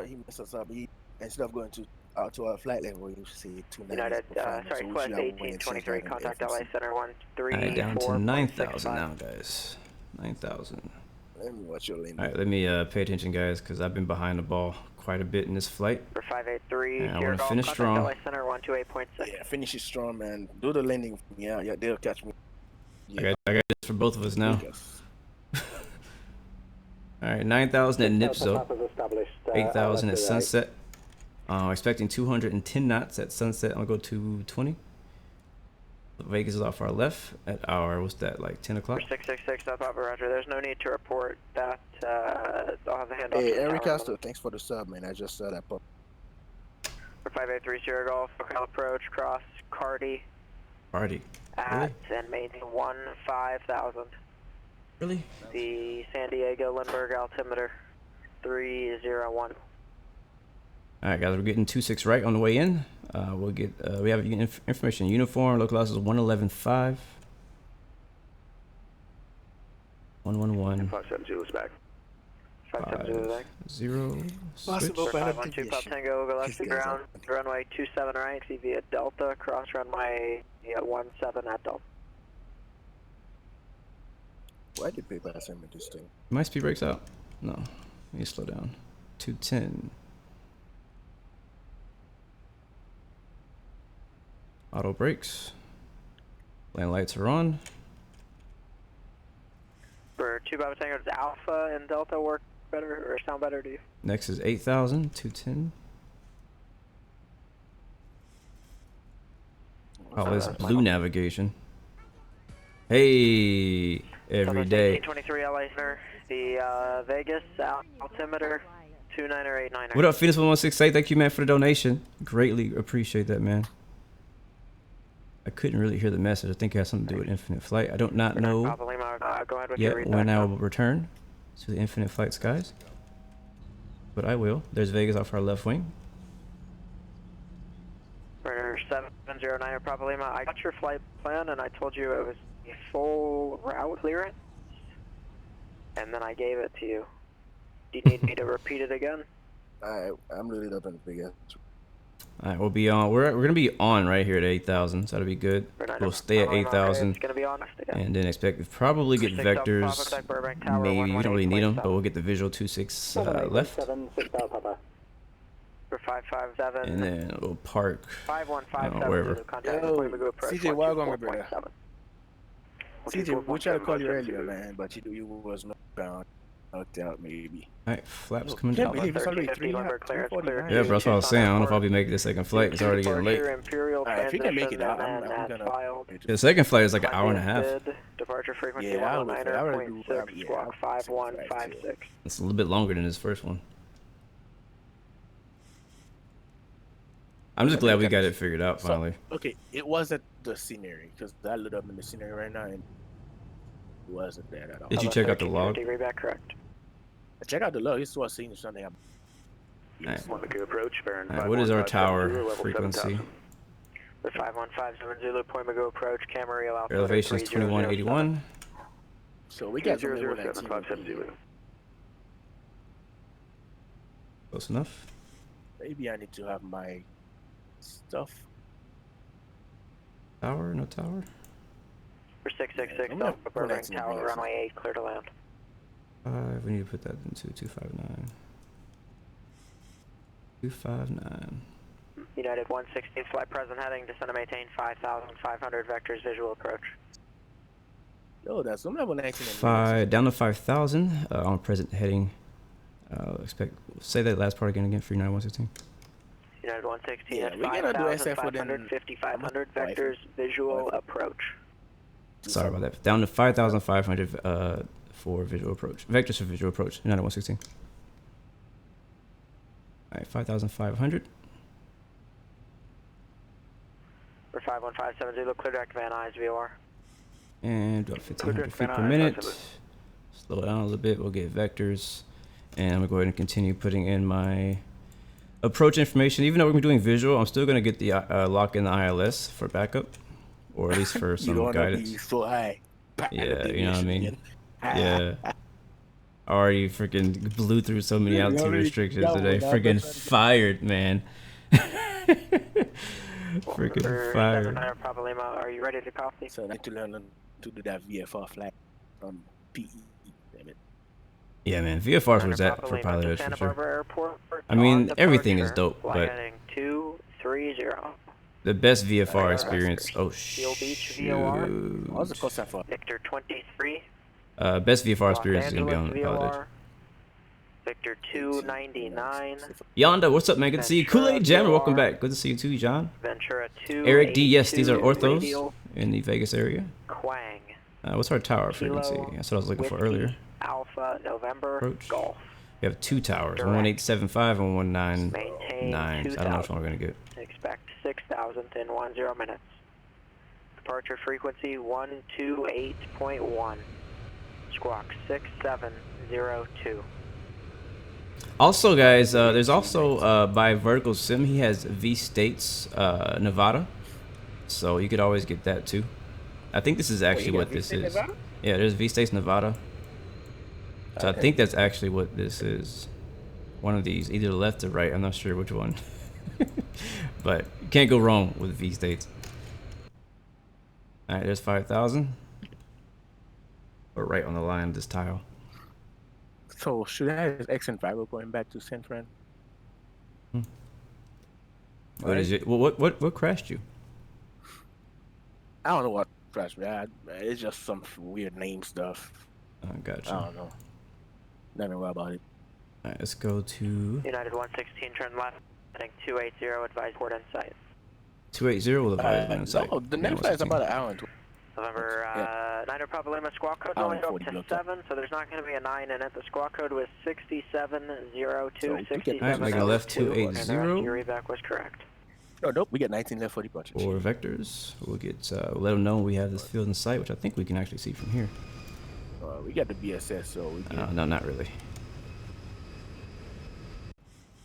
us up. He instead of going to our flight level, you see 290. United, sorry, Quest 1823, contact LA Center 13. Alright, down to 9,000 now, guys. 9,000. Let me watch your lane. Alright, let me pay attention, guys, because I've been behind the ball quite a bit in this flight. For 583, I want to finish strong. LA Center 128.6. Yeah, finish it strong, man. Do the landing. Yeah, they'll catch me. Yeah. I got this for both of us now. Alright, 9,000 at Nipso. 8,000 at Sunset. Expecting 210 knots at Sunset. I'm going to go 220. Vegas is off our left at our, what's that, like 10 o'clock? 666, South Papa, Roger. There's no need to report that. I'll have the handoff. Hey, Eric Castro, thanks for the sub, man. I just saw that pop. For 5830 Sierra Golf, local approach, cross, Cardi. Cardi. At and maintain 15,000. Really? The San Diego Lindbergh altimeter 301. Alright, guys, we're getting 26 right on the way in. We'll get, we have information uniform. Local loss is 111.5. 111. 570 is back. 570 is back. 0. Possible 512 Pop Tango, go left to ground. Runway 27 right, see via Delta, cross runway 17 at Delta. Why did people send me this thing? My speed brakes out? No. Let me slow down. 210. Auto brakes. Land lights are on. For 2 Bravo Tango, does Alpha and Delta work better or sound better to you? Next is 8,000, 210. Oh, this blue navigation. Hey, every day. 1823 LA Center, the Vegas altimeter 2989. What up, Phoenix 1168? Thank you, man, for the donation. Greatly appreciate that, man. I couldn't really hear the message. I think it has something to do with Infinite Flight. I don't not know yet when I will return to the Infinite Flight skies, but I will. There's Vegas off our left wing. For 709 Papa Lima, I got your flight plan and I told you it was a full route clearance, and then I gave it to you. Do you need me to repeat it again? I'm really up in the big ass. Alright, we'll be on. We're gonna be on right here at 8,000, so that'll be good. We'll stay at 8,000, and then expect to probably get vectors. Maybe we don't really need them, but we'll get the visual 26 left. For 557. And then we'll park 5157 wherever. CJ, why go my brother? CJ, we tried to call you earlier, man, but you was not bound. Knocked out, maybe. Alright, flaps coming down. It's already 3:49. Yeah, bro, that's what I was saying. I don't know if I'll be making the second flight. It's already getting late. Alright, if you can make it out, I'm gonna. The second flight is like an hour and a half. Departure frequency 109.6, squawk 5156. It's a little bit longer than this first one. I'm just glad we got it figured out finally. So, okay, it wasn't the scenery because I lit up in the scenery right now and it wasn't there at all. Did you check out the log? Correct. Check out the log. This is what seeing something. Alright, what is our tower frequency? The 5157 Zulu Point Magoo approach, camera elevation is 2181. So we got 007 Close enough. Maybe I need to have my stuff. Tower? No tower? For 666, Burbank Tower, runway 8, clear to land. We need to put that into 259. 259. United 116, flight present heading, descend and maintain 5,500 vectors, visual approach. Yo, that's some level 19. Down to 5,000 on present heading. Say that last part again for United 116. United 116, yeah, we're gonna do SF 5,500 vectors, visual approach. Sorry about that. Down to 5,500 for visual approach. Vectors for visual approach. United 116. Alright, 5,500. For 5157 Zulu, clear direct Van Nuys VOR. And about 1,500 feet per minute. Slow down a little bit. We'll get vectors. And I'm gonna go ahead and continue putting in my approach information. Even though we're gonna be doing visual, I'm still gonna get the lock in the ILS for backup, or at least for some guidance. Be so high. Yeah, you know what I mean. Yeah. I already freaking blew through so many altitude restrictions today. Freaking fired, man. Freaking fired. Are you ready to copy? So I need to learn to do that VFR flight from PE. Damn it. Yeah, man. VFR was that for Pilotedge for sure. I mean, everything is dope, but 230. the best VFR experience. Oh shoot. What's the cost for? Victor 23. Best VFR experience is gonna be on the Pilotedge. Victor 299. Yonda, what's up, man? Good to see you. Kool-Aid Jammer, welcome back. Good to see you too, John. Ventura 2. Eric D, yes, these are orthos in the Vegas area. Quang. What's our tower frequency? That's what I was looking for earlier. Alpha November Approach. Golf. We have 2 towers, 11875 and 199. So I don't know which one we're gonna get. Expect 6,000 in 10 minutes. Departure frequency 128.1. Squawk 6702. Also, guys, there's also by Vertical Sim, he has V States Nevada, so you could always get that too. I think this is actually what this is. Yeah, there's V States Nevada. So I think that's actually what this is. One of these, either left or right. I'm not sure which one. But you can't go wrong with V States. All right, there's 5,000. We're right on the line of this tile. So should I have XN5 going back to San Fran? What is it? What crashed you? I don't know what crashed me. It's just some weird name stuff. I gotcha. I don't know. Nothing worry about it. All right, let's go to United 116, turn left. Heading 280, advise port in sight. 280 will advise in sight. Oh, the next flight is about an hour and November 9 Papa Lima squawk code only go up to 7, so there's not going to be a 9 in it. The squawk code was 6702. 6702. Making a left 280. Your evac was correct. Oh, nope, we got 19 left for departure. 4 vectors. We'll get we'll let them know we have this field in sight, which I think we can actually see from here. We got the BSS, so we can. No, not really.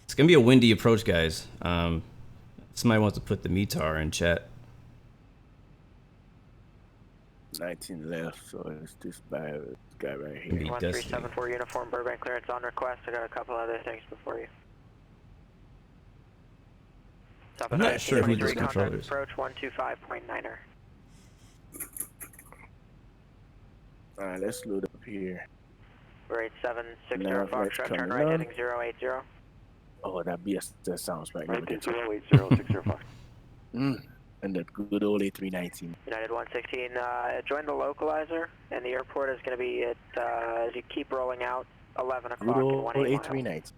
It's gonna be a windy approach, guys. Somebody wants to put the METAR in chat. 19 left, so it's this guy right here. 1374 uniform Burbank clearance on request. I got a couple other things before you. I'm not sure who this controller is. Approach 125.9er. Alright, let's load up here. We're 8760 Foxtrot, turn right heading 080. Oh, that BSS sounds right. 08060 And that good old A319. United 116, join the localizer, and the airport is going to be at, as you keep rolling out, 11 o'clock Good and old 18 A319.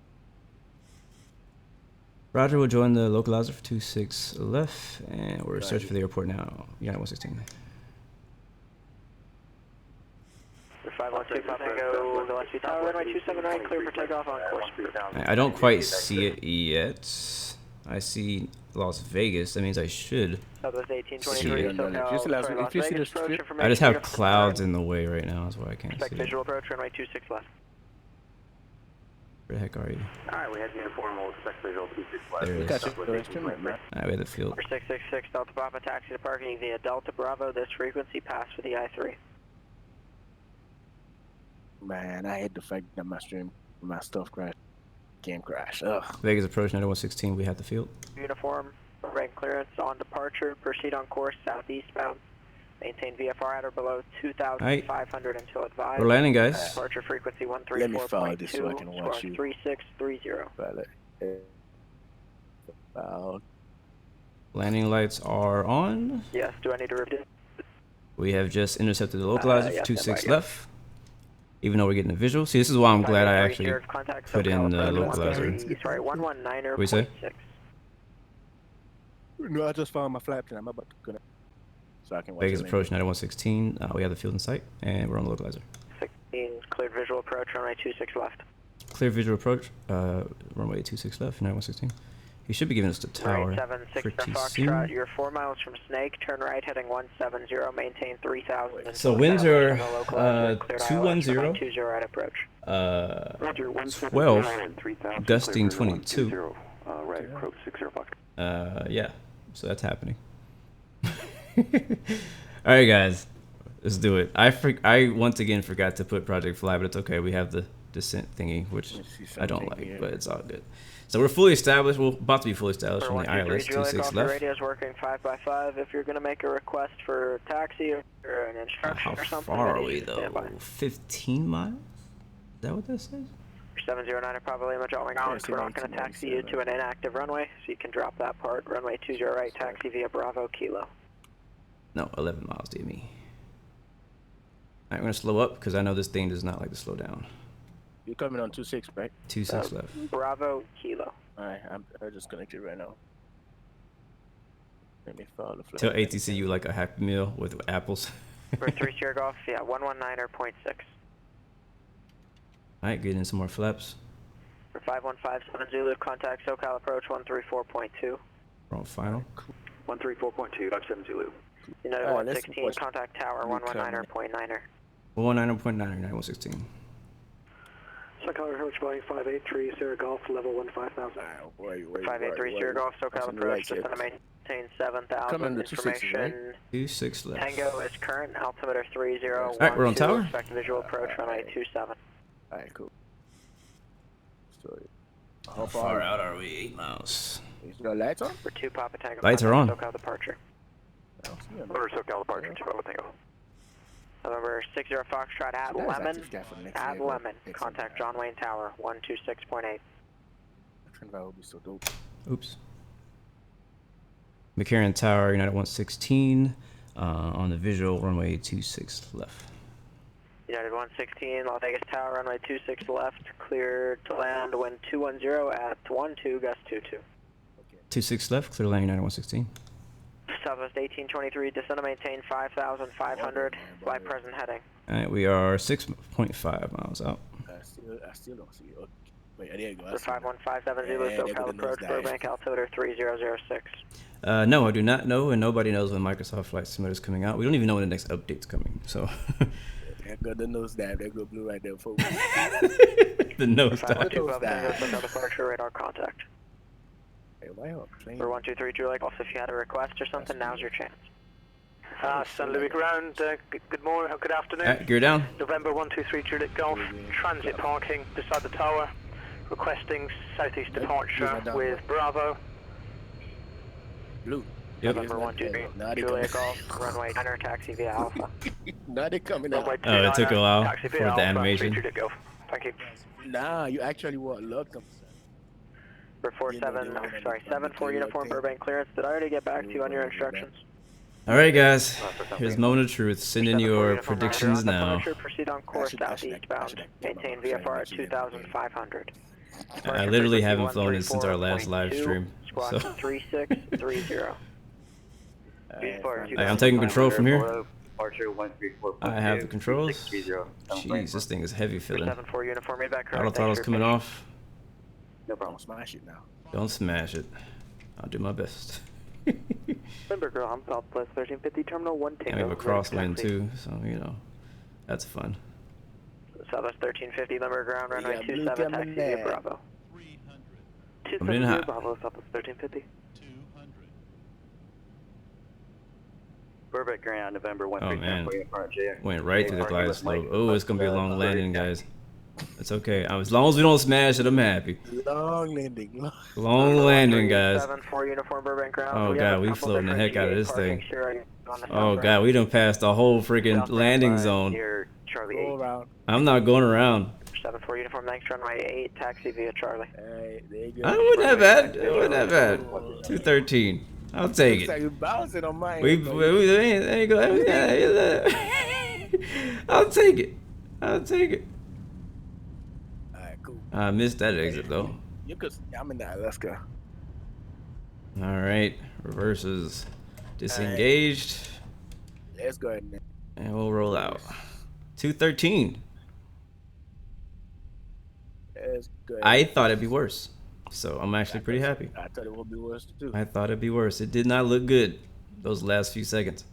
Roger will join the localizer for 26 left, and we're searching for the airport now. United 116. 516 Tango, Gillespie Tower, runway 279, clear for takeoff on course. I don't quite see it yet. I see Las Vegas. That means I should see it. I just have clouds in the way right now. That's why I can't see it. Visual approach, runway 26 left. Where the heck are you? Alright, we have uniform, we'll expect visual 26 left. There it is. Alright, we have the field. 666 Delta Bravo, taxi to parking via Delta Bravo. This frequency pass for the I-3. Man, I hate the fact that my stuff crashed. Game crash. Ugh. Vegas approach 9116. We have the field. Uniform, rank clearance on departure. Proceed on course southeastbound. Maintain VFR at or below 2,500 until advised. We're landing, guys. Departure frequency 134.2. Let me follow this so I can watch you. 3630. Landing lights are on. Yes. Do I need to repeat? We have just intercepted the localizer for 26 left. Even though we're getting a visual. See, this is why I'm glad I actually put in the localizer. Sorry, 119er. What do you say? No, I just found my flap and I'm about to connect. So I can watch Vegas approach 9116. We have the field in sight, and we're on the localizer. 16, cleared visual approach, runway 26 left. Clear visual approach, runway 26 left, 9116. He should be giving us the tower. 760 pretty Foxtrot, soon. you're 4 miles from Snake, turn right heading 170, maintain 3000. So winds are 210, 20 right approach. 12, gusting 22. Right, approach 60 Fox. Yeah, so that's happening. All right, guys, let's do it. I once again forgot to put Project Fly, but it's okay. We have the descent thingy, which I don't like, but it's all good. So we're fully established. We're about to be fully established from the ILS. 26 left. Radio is working 5x5. If you're going to make a request for taxi or an instruction or something. How far are we though? 15 miles? Is that what that says? 709 probably Magellan ground. We're not going to taxi you to an inactive runway, so you can drop that part. Runway 20 right, taxi via Bravo Kilo. No, 11 miles, DME. Alright, we're going to slow up because I know this thing does not like to slow down. You're coming on 26, right? 26 left. Bravo Kilo. Alright, I'm just connected right now. Let me follow the flight. Tell ATC you like a Happy Meal with apples. For 3 Sierra Golf, yeah, 119.6. Alright, getting some more flaps. For 5157 Zulu, contact SoCal approach 134.2. We're on final. 134.2, 57 Zulu. United 116, contact tower 119.9er. 119.9er, 9116. SoCal approach Boeing 583 Sierra Golf, level 15,000. 583 Sierra Golf, SoCal approach, just to maintain 7,000. Information. 26 left. Tango is current, altimeter 30. Alright, we're on tower. Expect visual approach runway 27. Alright, cool. So, how far out are we? 8 miles. Is your lights on? For 2 Papa Tango. Lights are on. SoCal departure. Order SoCal departure, 2 Papa Tango. November 60 Foxtrot at Lemon. At Lemon. Contact John Wayne Tower 126.8. That would be so dope. Oops. McCarran Tower, United 116. On the visual, runway 26 left. United 116, Las Vegas Tower, runway 26 left. Clear to land, wind 210 at 12, gust 22. 26 left, clear to land, United 116. Southwest 1823, descend to maintain 5,500, fly present heading. Alright, we are 6.5 miles out. I still don't see it. Okay. Wait, there you go. For 5157 Zulu, SoCal approach, Burbank, altimeter 3006. No, I do not know, and nobody knows when Microsoft Flight Simulator is coming out. We don't even know when the next update's coming, so. There go the nose dive. There go blue right there, folks. The nose dive. SoCal departure, radar contact. Hey, why are we For 123 Julie Golf, if you had a request or something, now's your chance. San Louis ground, good morning, good afternoon. Gear down. November 123 Juliet Golf, transit parking beside the tower, requesting southeast departure with Bravo. Blue. Yep. November 123 Juliet Golf, runway 9er, taxi via Alpha. Now they coming out. Oh, it took a while for the animation. Thank you. Nah, you actually looked them. For 7-4 uniform Burbank clearance. Did I already get back to you on your instructions? Alright guys, here's moment of truth. Send in your predictions now. Proceed on course southeast bound. Maintain VFR at 2,500. I literally haven't flown it since our last live stream. Squawk 3630. I'm taking control from here. I have the controls. Jeez, this thing is heavy feeling. Auto throttle's coming off. No problem. Smash it now. Don't smash it. I'll do my best. Remember, girl, I'm Southwest 1350 Terminal 1 Tango. And we have a crosswind too, so you know, that's fun. Southwest 1350 Limber ground runway 27 taxi via Bravo. 270 Bravo, Southwest 1350. Burbank ground, November Oh 133. man, went right through the glide slope. Oh, it's gonna be a long landing, guys. It's okay. As long as we don't smash it, I'm happy. Long landing. Long landing, guys. 7-4 uniform Burbank ground. Oh god, we floating the heck out of this thing. Oh god, we done passed the whole freaking landing zone. I'm not going around. 7-4 uniform, thanks, runway 8, taxi via Charlie. Hey, there you go. I wouldn't have bad. It wasn't that bad. 213. I'll take it. Like you bouncing on mine. There you go. I'll take it. I'll take it. Alright, cool. I missed that exit though. You could. I'm in that. Let's go. All right, reverses disengaged. Right. Let's go ahead and we'll roll out. 213. Let's go. I thought it'd be worse. So I'm actually pretty happy. I thought it would be worse too. I thought it'd be worse. It did not look good those last few seconds.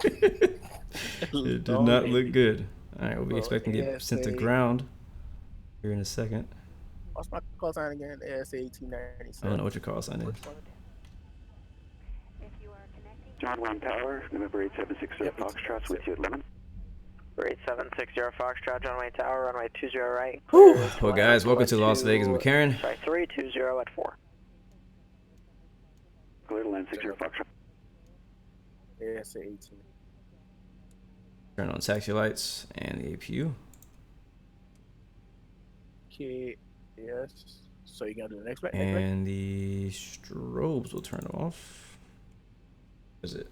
It did not look good. All right, we'll be expecting to get sent to ground here in a second. What's my call sign again? ASA1897. I don't know what your call sign is. John Ron Tower, November 8760 Foxtrot with you at Lemon. 8760 Foxtrot, runway tower, runway 20 right. Well, guys, welcome to Las Vegas McCarran. Sorry, 320 at 4. Clear to land 60 Foxtrot. ASA18. Turn on taxi lights and the APU. Okay, yes. So you gotta do the next right? And the strobes will turn off. What is it?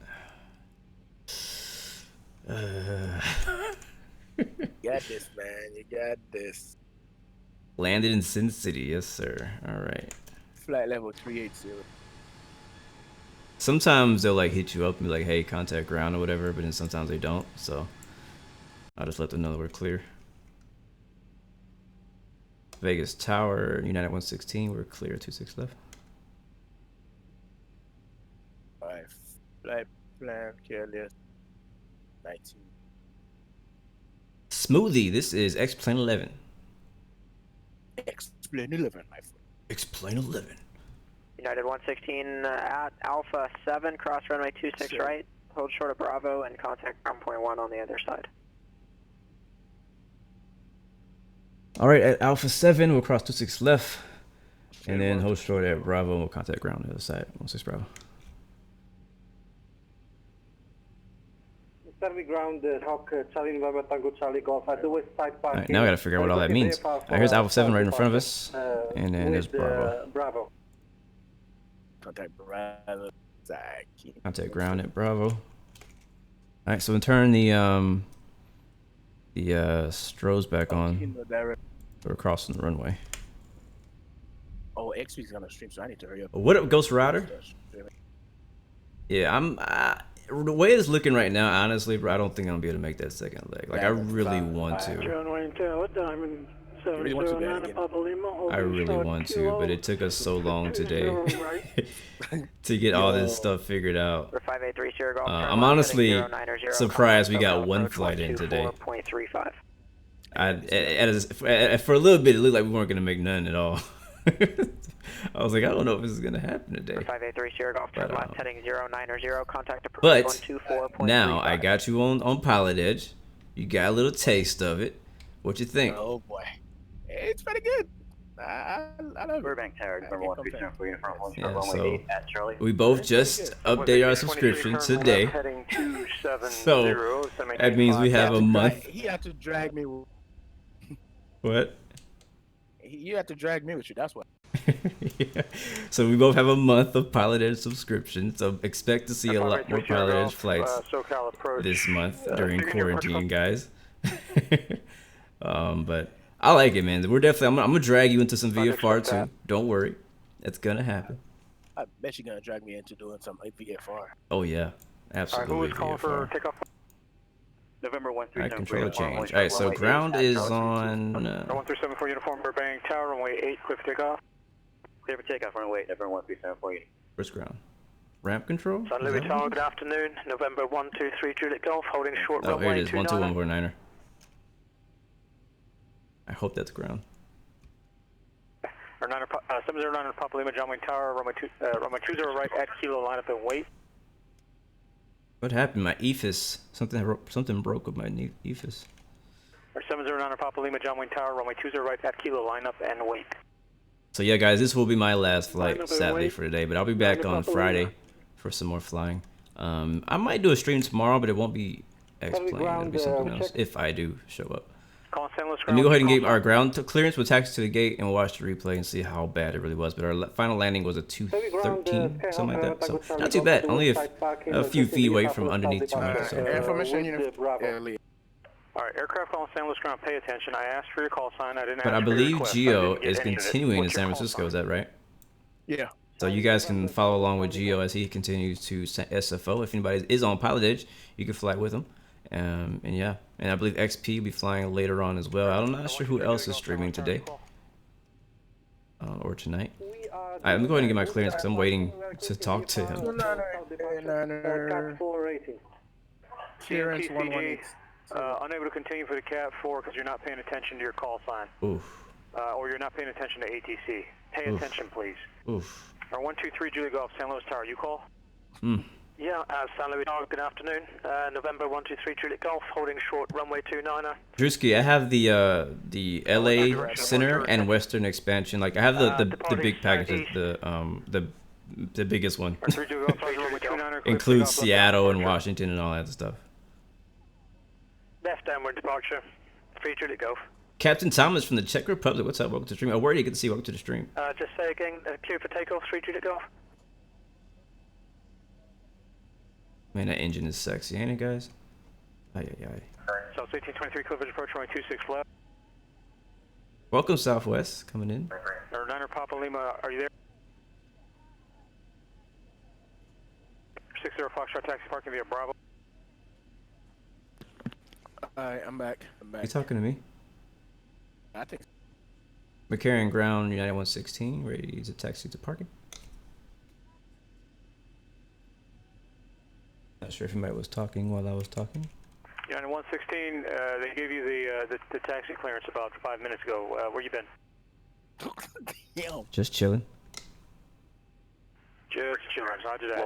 You got this, man. You got this. Landed in Sin City, yes, sir. All right. Flight level 380. Sometimes they'll like hit you up and be like, "Hey, contact ground" or whatever, but then sometimes they don't. So I'll just let them know that we're clear. Vegas Tower, United 116, we're clear. 26 left. Alright, flight plan careless. 19. Smoothie, this is XP11. XP11, my friend. XP11. United 116 at Alpha 7, cross runway 26 right, hold short of Bravo, and contact ground point 1 on the other side. All right, at Alpha 7, we'll cross 26 left, and then hold short at Bravo, and we'll contact ground on the other side, 16 Bravo. Serving ground, Hawk, Charlie November, Tango, Charlie Golf at the west side parking. All right, now I gotta figure out what all that means. All right, here's Alpha 7 right in front of us, and then there's Bravo. Bravo. Contact Bravo. Contact ground at Bravo. All right, so we'll turn the strobes back on. We're crossing the runway. Oh, XP's gonna stream, so I need to hurry up. What up, Ghost Rider? Yeah, the way it's looking right now, honestly, bro, I don't think I'm gonna be able to make that second leg. Like, I really want to. I really want to, but it took us so long today to get all this stuff figured out. I'm honestly surprised we got one flight in today. For a little bit, it looked like we weren't gonna make none at all. I was like, I don't know if this is gonna happen today. 5830 Golf, turn left heading 090, contact approach but 124.35. Now I got you on Pilotedge. You got a little taste of it. What you think? Oh boy, it's pretty good. I love it. Burbank Tower, number 137 Yeah, so we both just updated our subscription today. So that means we have a month. He had to drag me. What? You have to drag me with you. That's what. Yeah. So we both have a month of Pilotedge subscription. So expect to see a lot more Pilotedge flights this month during quarantine, guys. But I like it, man. We're definitely. I'm gonna drag you into some VFR too. Don't worry, it's gonna happen. I bet you're gonna drag me into doing some VFR. Oh yeah, absolutely. Who is calling for takeoff? November 137. Alright, controller change. Alright, so ground is on 137 for uniform Burbank Tower, runway 8, clear for takeoff. Clear for takeoff, runway 8, November 137 for you. Where's ground? Ramp control? San Luis Tower, good afternoon. November 123 Juliet Golf, holding short Oh, here runway it is, 29. 12149er. I hope that's ground. 709 Papa Lima, John Wayne Tower, runway 20 right at kilo, line up and wait. What happened? My EFIS. Something broke with my EFIS. 709 Papa Lima, John Wayne Tower, runway 20 right at kilo, line up and wait. So yeah, guys, this will be my last flight, sadly, for today. But I'll be back on Friday for some more flying. I might do a stream tomorrow, but it won't be X-Plane. It'll be something else if I do show up. Let me go ahead and get our ground clearance. We'll taxi to the gate and we'll watch the replay and see how bad it really was. But our final landing was a 213, something like that. So not too bad. Only a few feet away from underneath 200. So. Alright, aircraft on San Luis ground, pay attention. I asked for your call sign. I didn't ask But I for your believe request. Geo is continuing in San Francisco. Is that right? Yeah. So you guys can follow along with Geo as he continues to SFO. If anybody is on Pilotedge, you can fly with him. And yeah, and I believe XP will be flying later on as well. I'm not sure who else is streaming today. or tonight. I'm going to get my clearance because I'm waiting to talk to him. Clearance 118. Unable to continue for the Cat 4 because you're not paying attention to your call sign. Oof. Or you're not paying attention to ATC. Pay attention, please. Oof. 123 Julie Golf, San Luis Tower, you call? Hmm. Yeah, San Luis Tower, good afternoon. November 123 Juliet Golf, holding short, runway 29er. Drewski, I have the LA Center and Western expansion. Like I have the big packages, the biggest one. Includes Seattle and Washington and all that stuff. Left downward departure, 3 Juliet Golf. Captain Thomas from the Czech Republic, what's up? Welcome to the stream. Oh, where do you get to see? Welcome to the stream. Just say again, clear for takeoff, 3 Juliet Golf. Man, that engine is sexy, ain't it, guys? Aye, aye, aye. South 1823, Clifford approach, runway 26 left. Welcome, Southwest, coming in. 9er Papa Lima, are you there? 60 Foxtrot taxi parking via Bravo. Alright, I'm back. You talking to me? I think. McCarran Ground, United 116, ready to taxi to parking. Not sure if anybody was talking while I was talking. United 116, they gave you the taxi clearance about 5 minutes ago. Where you been? Damn. Just chilling. Just chilling. Roger that.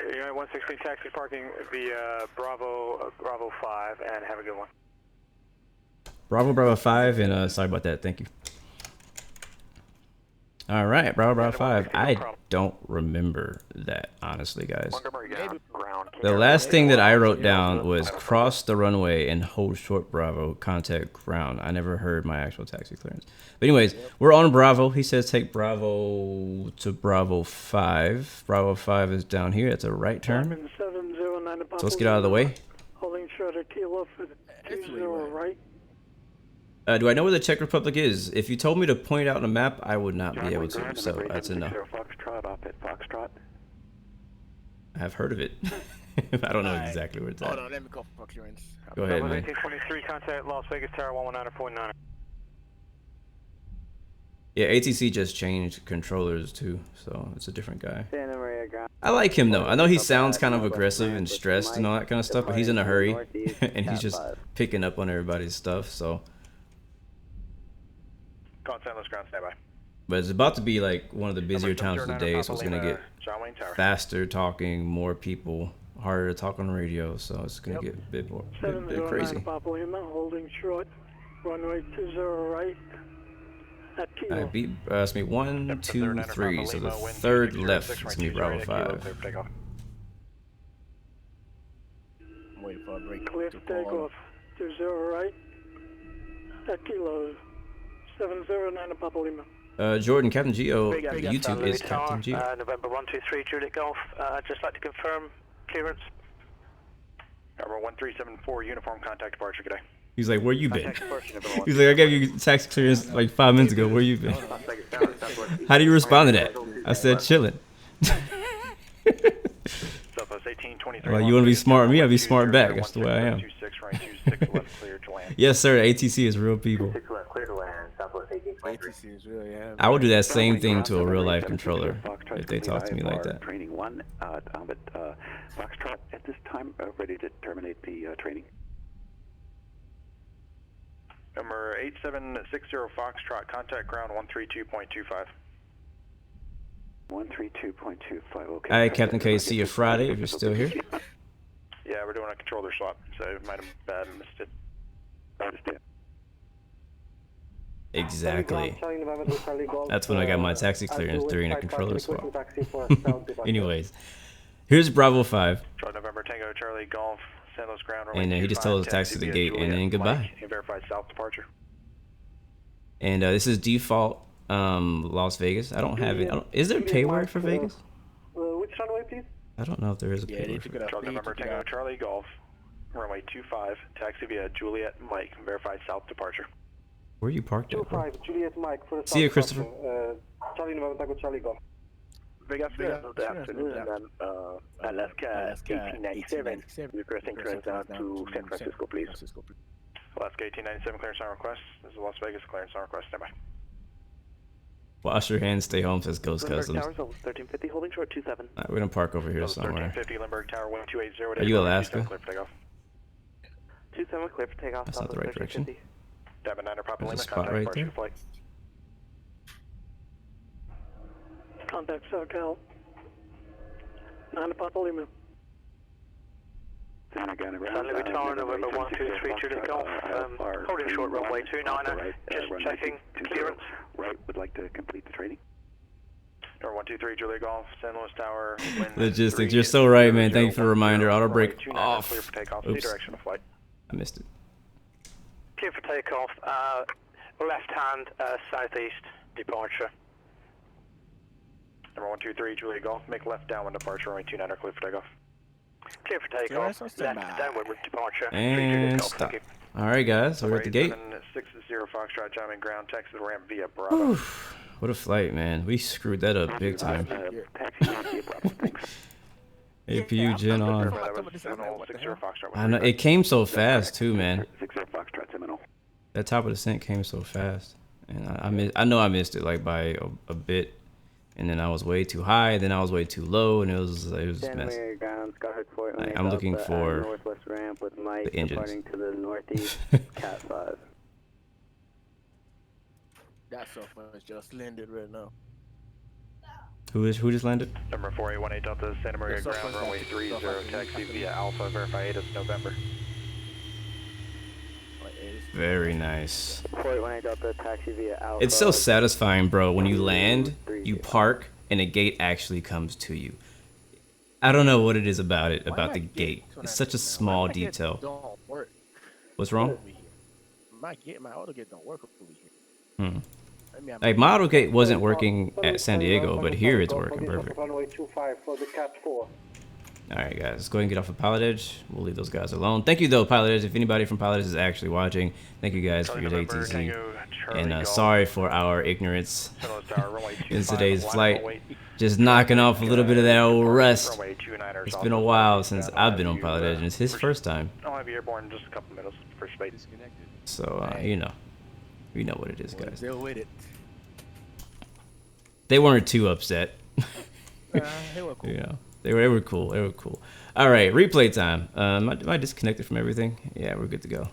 United 116 taxi parking via Bravo 5, and have a good one. Bravo 5, and sorry about that. Thank you. All right, Bravo 5. I don't remember that, honestly, guys. The last thing that I wrote down was cross the runway and hold short Bravo, contact ground. I never heard my actual taxi clearance. But anyways, we're on Bravo. He says take Bravo to Bravo 5. Bravo 5 is down here. It's a right turn. So let's get out of the way. Holding short of Kilo for 20 right. Do I know where the Czech Republic is? If you told me to point out on a map, I would not be able to, so that's a no. Foxtrot, off at Foxtrot. I've heard of it. I don't know exactly where it's at. Hold on, let me go for clearance. Go ahead, man. 1823, contact Las Vegas Tower 119.9. Yeah, ATC just changed controllers too, so it's a different guy. I like him though. I know he sounds kind of aggressive and stressed and all that kind of stuff, but he's in a hurry and he's just picking up on everybody's stuff, so. Contact ground standby. But it's about to be like one of the busier times of the day, so it's gonna get faster talking, more people, harder to talk on the radio, so it's gonna get a bit more bit crazy. Papa Lima, holding short, runway 20 right. I beat it's me 1, 2, 3, so the third left is me Bravo 5. I'm waiting for a break. Clear for takeoff, 20 right. At Kilo 709 Papa Lima. Jordan, Captain Geo, YouTube is Captain Geo. November 123 Juliet Golf. I'd just like to confirm clearance. Number 1374, uniform contact departure, good day. He's like, where you been? He's like, I gave you taxi clearance like 5 minutes ago. Where you been? How do you respond to that? I said, chilling. Well, you want to be smart with me? I'll be smart back. That's the way I am. Yes, sir. ATC is real people. I would do that same thing to a real life controller if they talk to me like that. Training 1, Foxtrot at this time, ready to terminate the training. Number 8760 Foxtrot, contact ground 132.25. 132.25, okay. Alright, Captain K, see you Friday if you're still here. Yeah, we're doing a controller swap, so might have missed it. Understand. Exactly. That's when I got my taxi clearance during a controller swap. Anyways, here's Bravo 5. November Tango Charlie Golf, San Luis ground. And he just told us to taxi to the gate and then goodbye. Verified south departure. And this is default Las Vegas. I don't have it. Is there a pay word for Vegas? Which runway, please? I don't know if there is a pay word for it. November Tango Charlie Golf, runway 25, taxi via Juliet Mike, verified south departure. Where are you parked at? 25 Juliet Mike for the see you, Christopher. Charlie November Tango Charlie Golf. Vegas, good afternoon, and then Alaska 1897, requesting clearance out to San Francisco, please. Alaska 1897, clearance on request. This is Las Vegas, clearance on request, standby. Wash your hands, stay home, says Ghost Customs. Towers, 1350, holding short 27. Alright, we're gonna park over here somewhere. 1350, Limburg Tower 1280. Are you Alaska? 27 clear for takeoff. That's not the right direction. Devon 9 Papa There's a Lima, spot contact right departure there. flight. Contact SoCal. 9 Papa Lima. Stanley Tower, November 123 Juliet Golf, holding short runway 29er, just checking clearance. Right, would like to complete the training. Number 123 Juliet Golf, San Luis Tower. Logistics, you're so right, man. Thank you for the reminder. Auto brake off. Clear for takeoff. Oops. Direction of flight. I missed it. Clear for takeoff, left hand, southeast departure. Number 123 Juliet Golf, make left downwind departure, runway 29er, clear for takeoff. Clear for takeoff, left downward departure. And stop. Alright, guys, we're at the gate. 60 Foxtrot, jamming ground, Texas ramp via Bravo. What a flight, man. We screwed that up big time. APU gen on. I know, it came so fast too, man. That top of the descent came so fast. And I know I missed it like by a bit. And then I was way too high, then I was way too low, and it was a mess. Like, I'm looking for the engines. To the northeast, Cat 5. That software just landed right now. Who just landed? Number 4818 Delta, Santa Maria ground, runway 30, taxi via Alpha, verify 8 is November. Very nice. 4818 Delta, taxi via Alpha. It's so satisfying, bro. When you land, you park, and a gate actually comes to you. I don't know what it is about it, about the gate. It's such a small detail. Don't work. What's wrong? My auto gate don't work over here. Like, my auto gate wasn't working at San Diego, but here it's working perfect. Runway 25 for the Cat 4. Alright, guys, let's go ahead and get off of Pilotedge. We'll leave those guys alone. Thank you, though, Pilotedge. If anybody from Pilotedge is actually watching, thank you guys for your ATC. And sorry for our ignorance in today's flight. Just knocking off a little bit of that old rust. It's been a while since I've been on Pilotedge, and it's his first time. I'll be airborne in just a couple minutes. First bait disconnected. So, you know. We know what it is, guys. They'll wait it. They weren't too upset. They were cool. You know, they were cool. They were cool. All right, replay time. Am I disconnected from everything? Yeah, we're good to go.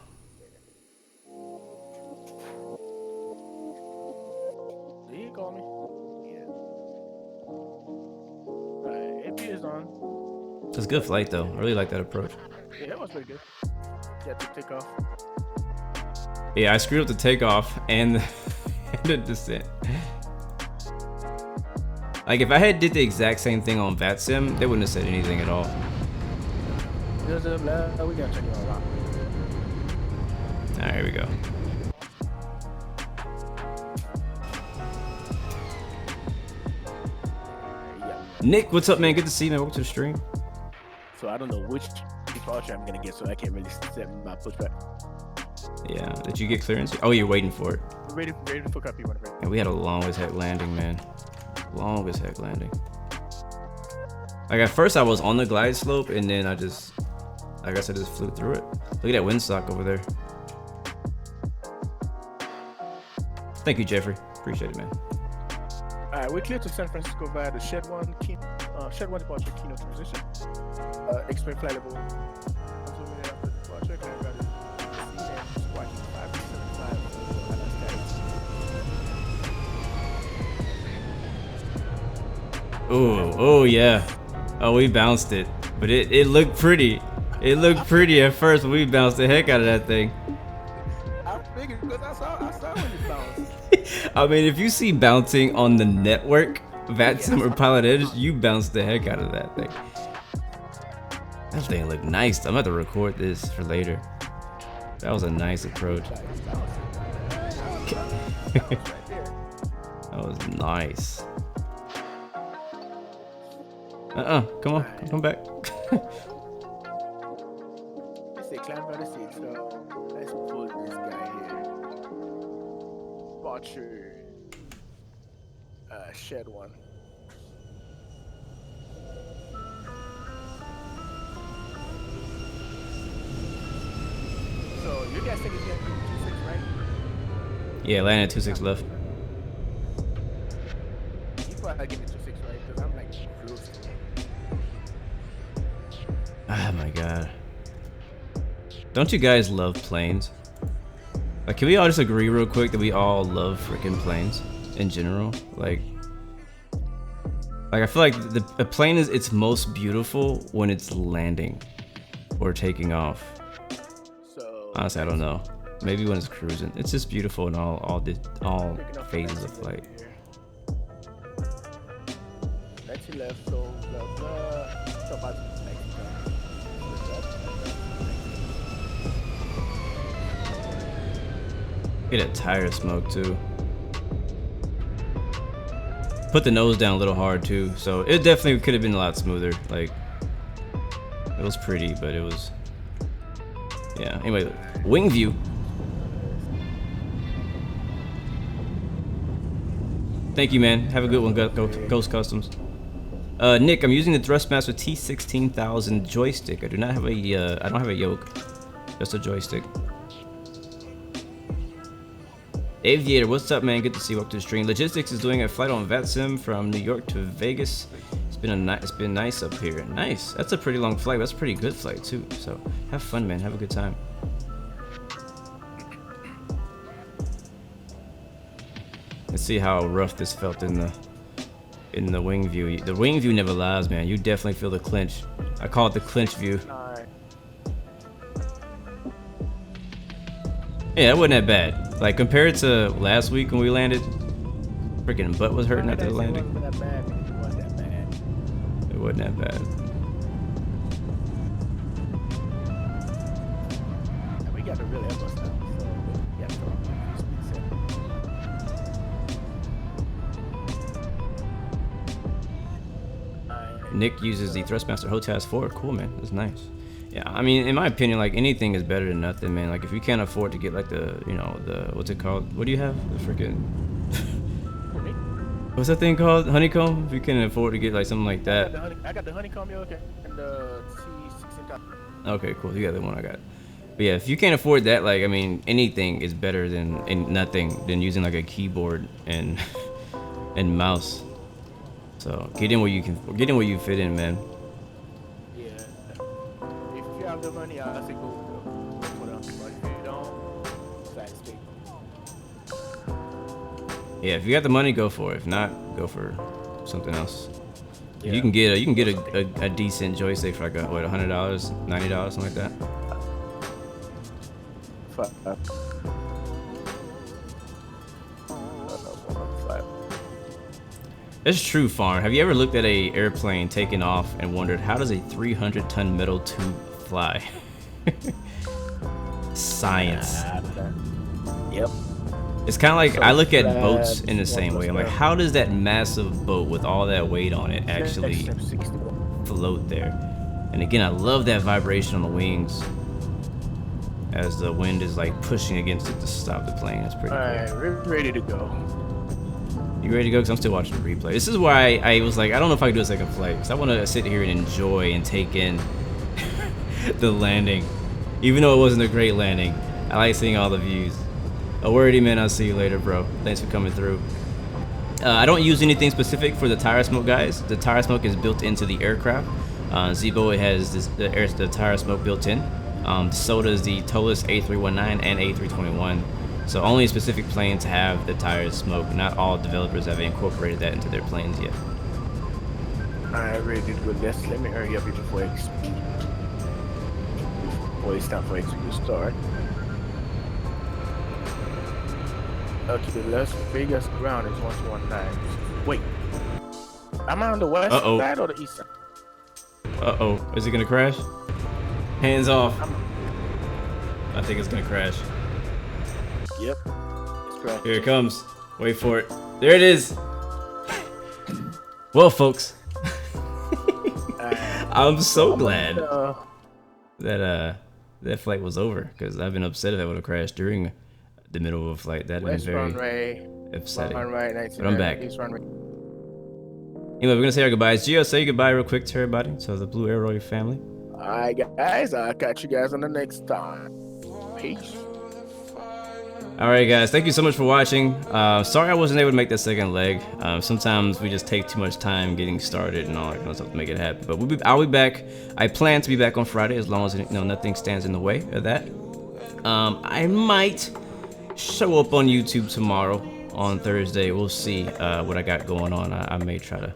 Did you call me? Yeah. AP is on. It's a good flight, though. I really like that approach. Yeah, that was pretty good. Yeah, to take off. Yeah, I screwed up the takeoff and the descent. Like, if I had did the exact same thing on VATSIM, they wouldn't have said anything at all. We gotta check it out. Alright, here we go. Nick, what's up, man? Good to see you, man. Welcome to the stream. So I don't know which departure I'm gonna get, so I can't really set my pushback. Yeah, did you get clearance? Oh, you're waiting for it. Ready for copy whenever. And we had a long as heck landing, man. Long as heck landing. Like, at first I was on the glide slope, and then I guess I just flew through it. Look at that windsock over there. Thank you, Jeffrey. Appreciate it, man. Alright, we're clear to San Francisco via the Shed 1 departure Kino transition. Expect flight level. Oh yeah. Oh, we bounced it, but it looked pretty. It looked pretty at first, but we bounced the heck out of that thing. I figured because I saw when you bounced. I mean, if you see bouncing on the network, VATSIM or Pilotedge, you bounce the heck out of that thing. That thing looked nice. I'm about to record this for later. That was a nice approach. That was nice. Come on, come back. Let's say climb by the seat, so let's pull this guy here. Departure. Shed 1. So you guys think it's gonna be 26, right? Yeah, landing at 26 left. gotta get it to 6, right? Because I'm like close to it. Oh my god. Don't you guys love planes? Like, can we all just agree real quick that we all love freaking planes in general? Like I feel like a plane is its most beautiful when it's landing or taking off. So honestly, I don't know. Maybe when it's cruising. It's just beautiful in all phases of flight. Next left, so blah blah. So about Get a tire smoke too. Put the nose down a little hard too, so it definitely could have been a lot smoother. Like, it was pretty, but it was, yeah. Anyway, wing view. Thank you, man. Have a good one, Ghost Customs. Nick, I'm using the Thrustmaster T16000 joystick. I do not have a, I don't have a yoke, just a joystick. Aviator, what's up, man? Good to see you. Welcome to the stream. Logistics is doing a flight on VATSIM from New York to Vegas. It's been nice up here. Nice. That's a pretty long flight. That's a pretty good flight too. So have fun, man. Have a good time. Let's see how rough this felt in the wing view. The wing view never lies, man. You definitely feel the clinch. I call it the clinch view. Yeah, it wasn't that bad. Like, compared to last week when we landed, freaking butt was hurting after the landing. It wasn't that bad. It wasn't that bad. And we got to really help us now. So, yeah, Nick uses the Thrustmaster HOTAS 4. Cool, man. That's nice. Yeah, I mean, in my opinion, like, anything is better than nothing, man. Like, if you can't afford to get, like, the, you know, the, what's it called? What do you have? The freaking, what's that thing called? Honeycomb? If you can't afford to get, like, something like that. I got the honeycomb, okay, and the C16000. Okay, cool. You got the one I got. But yeah, if you can't afford that, like, I mean, anything is better than nothing than using, like, a keyboard and and mouse. So get in where you fit in, man. The money, I say go put on, but if you don't, side stick. Yeah, if you got the money, go for it. If not, go for something else. Yeah. You can get a decent joystick for like what, $100, $90, something like that. That's true, Farm. Have you ever looked at a airplane taking off and wondered how does a 300-ton metal tube fly? Science. Yep. It's kind of like, I look at boats in the same way. I'm like, how does that massive boat with all that weight on it actually float there? And again, I love that vibration on the wings as the wind is like pushing against it to stop the plane. It's pretty cool. Alright, we're ready to go. You ready to go? Because I'm still watching the replay. This is why I was like, I don't know if I can do a second flight. Because I want to sit here and enjoy and take in the landing. Even though it wasn't a great landing, I like seeing all the views. Alrighty, man, I'll see you later, bro. Thanks for coming through. I don't use anything specific for the tire smoke, guys. The tire smoke is built into the aircraft. Zibo, it has the tire smoke built in. So does the TOLUS A319 and A321. So only specific planes have the tire smoke. Not all developers have incorporated that into their planes yet. Alright, ready to go. Let me hurry up before it's time for XP to start. Okay, the Las Vegas ground is 1219. Wait, am I on the west side or the east side? Uh-oh, is it gonna crash? Hands off. I think it's gonna crash. Yep, it's crashing. Here it comes. Wait for it. There it is. Well, folks, I'm so glad that that flight was over, because I've been upset if I would have crashed during the middle of a flight. That would have been very upsetting. But I'm back. Anyway, we're gonna say our goodbyes. Gio, say goodbye real quick to everybody, to the Blue Arrow family. Alright, guys, I'll catch you guys on the next time. Peace. All right, guys. Thank you so much for watching. Sorry I wasn't able to make that second leg. Sometimes we just take too much time getting started and all that kind of stuff to make it happen. But I'll be back. I plan to be back on Friday as long as nothing stands in the way of that. I might show up on YouTube tomorrow. On Thursday, we'll see what I got going on. I may try to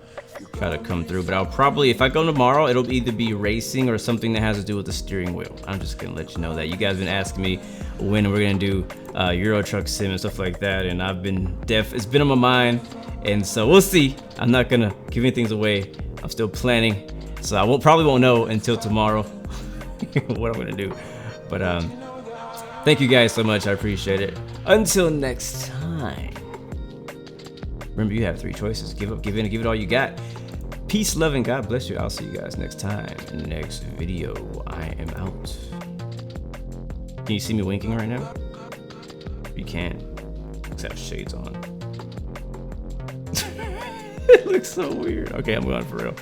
come through, but I'll probably, if I go tomorrow, it'll either be racing or something that has to do with the steering wheel. I'm just gonna let you know that. You guys have been asking me when we're gonna do Euro Truck Sim and stuff like that, and it's been on my mind, and so we'll see. I'm not gonna give anything away. I'm still planning, so I probably won't know until tomorrow what I'm gonna do. But thank you guys so much. I appreciate it. Until next time. Remember, you have 3 choices. Give up, give in, and give it all you got. Peace, love, and God bless you. I'll see you guys next time in the next video. I am out. Can you see me winking right now? You can. Let's have shades on. It looks so weird. Okay, I'm going for real.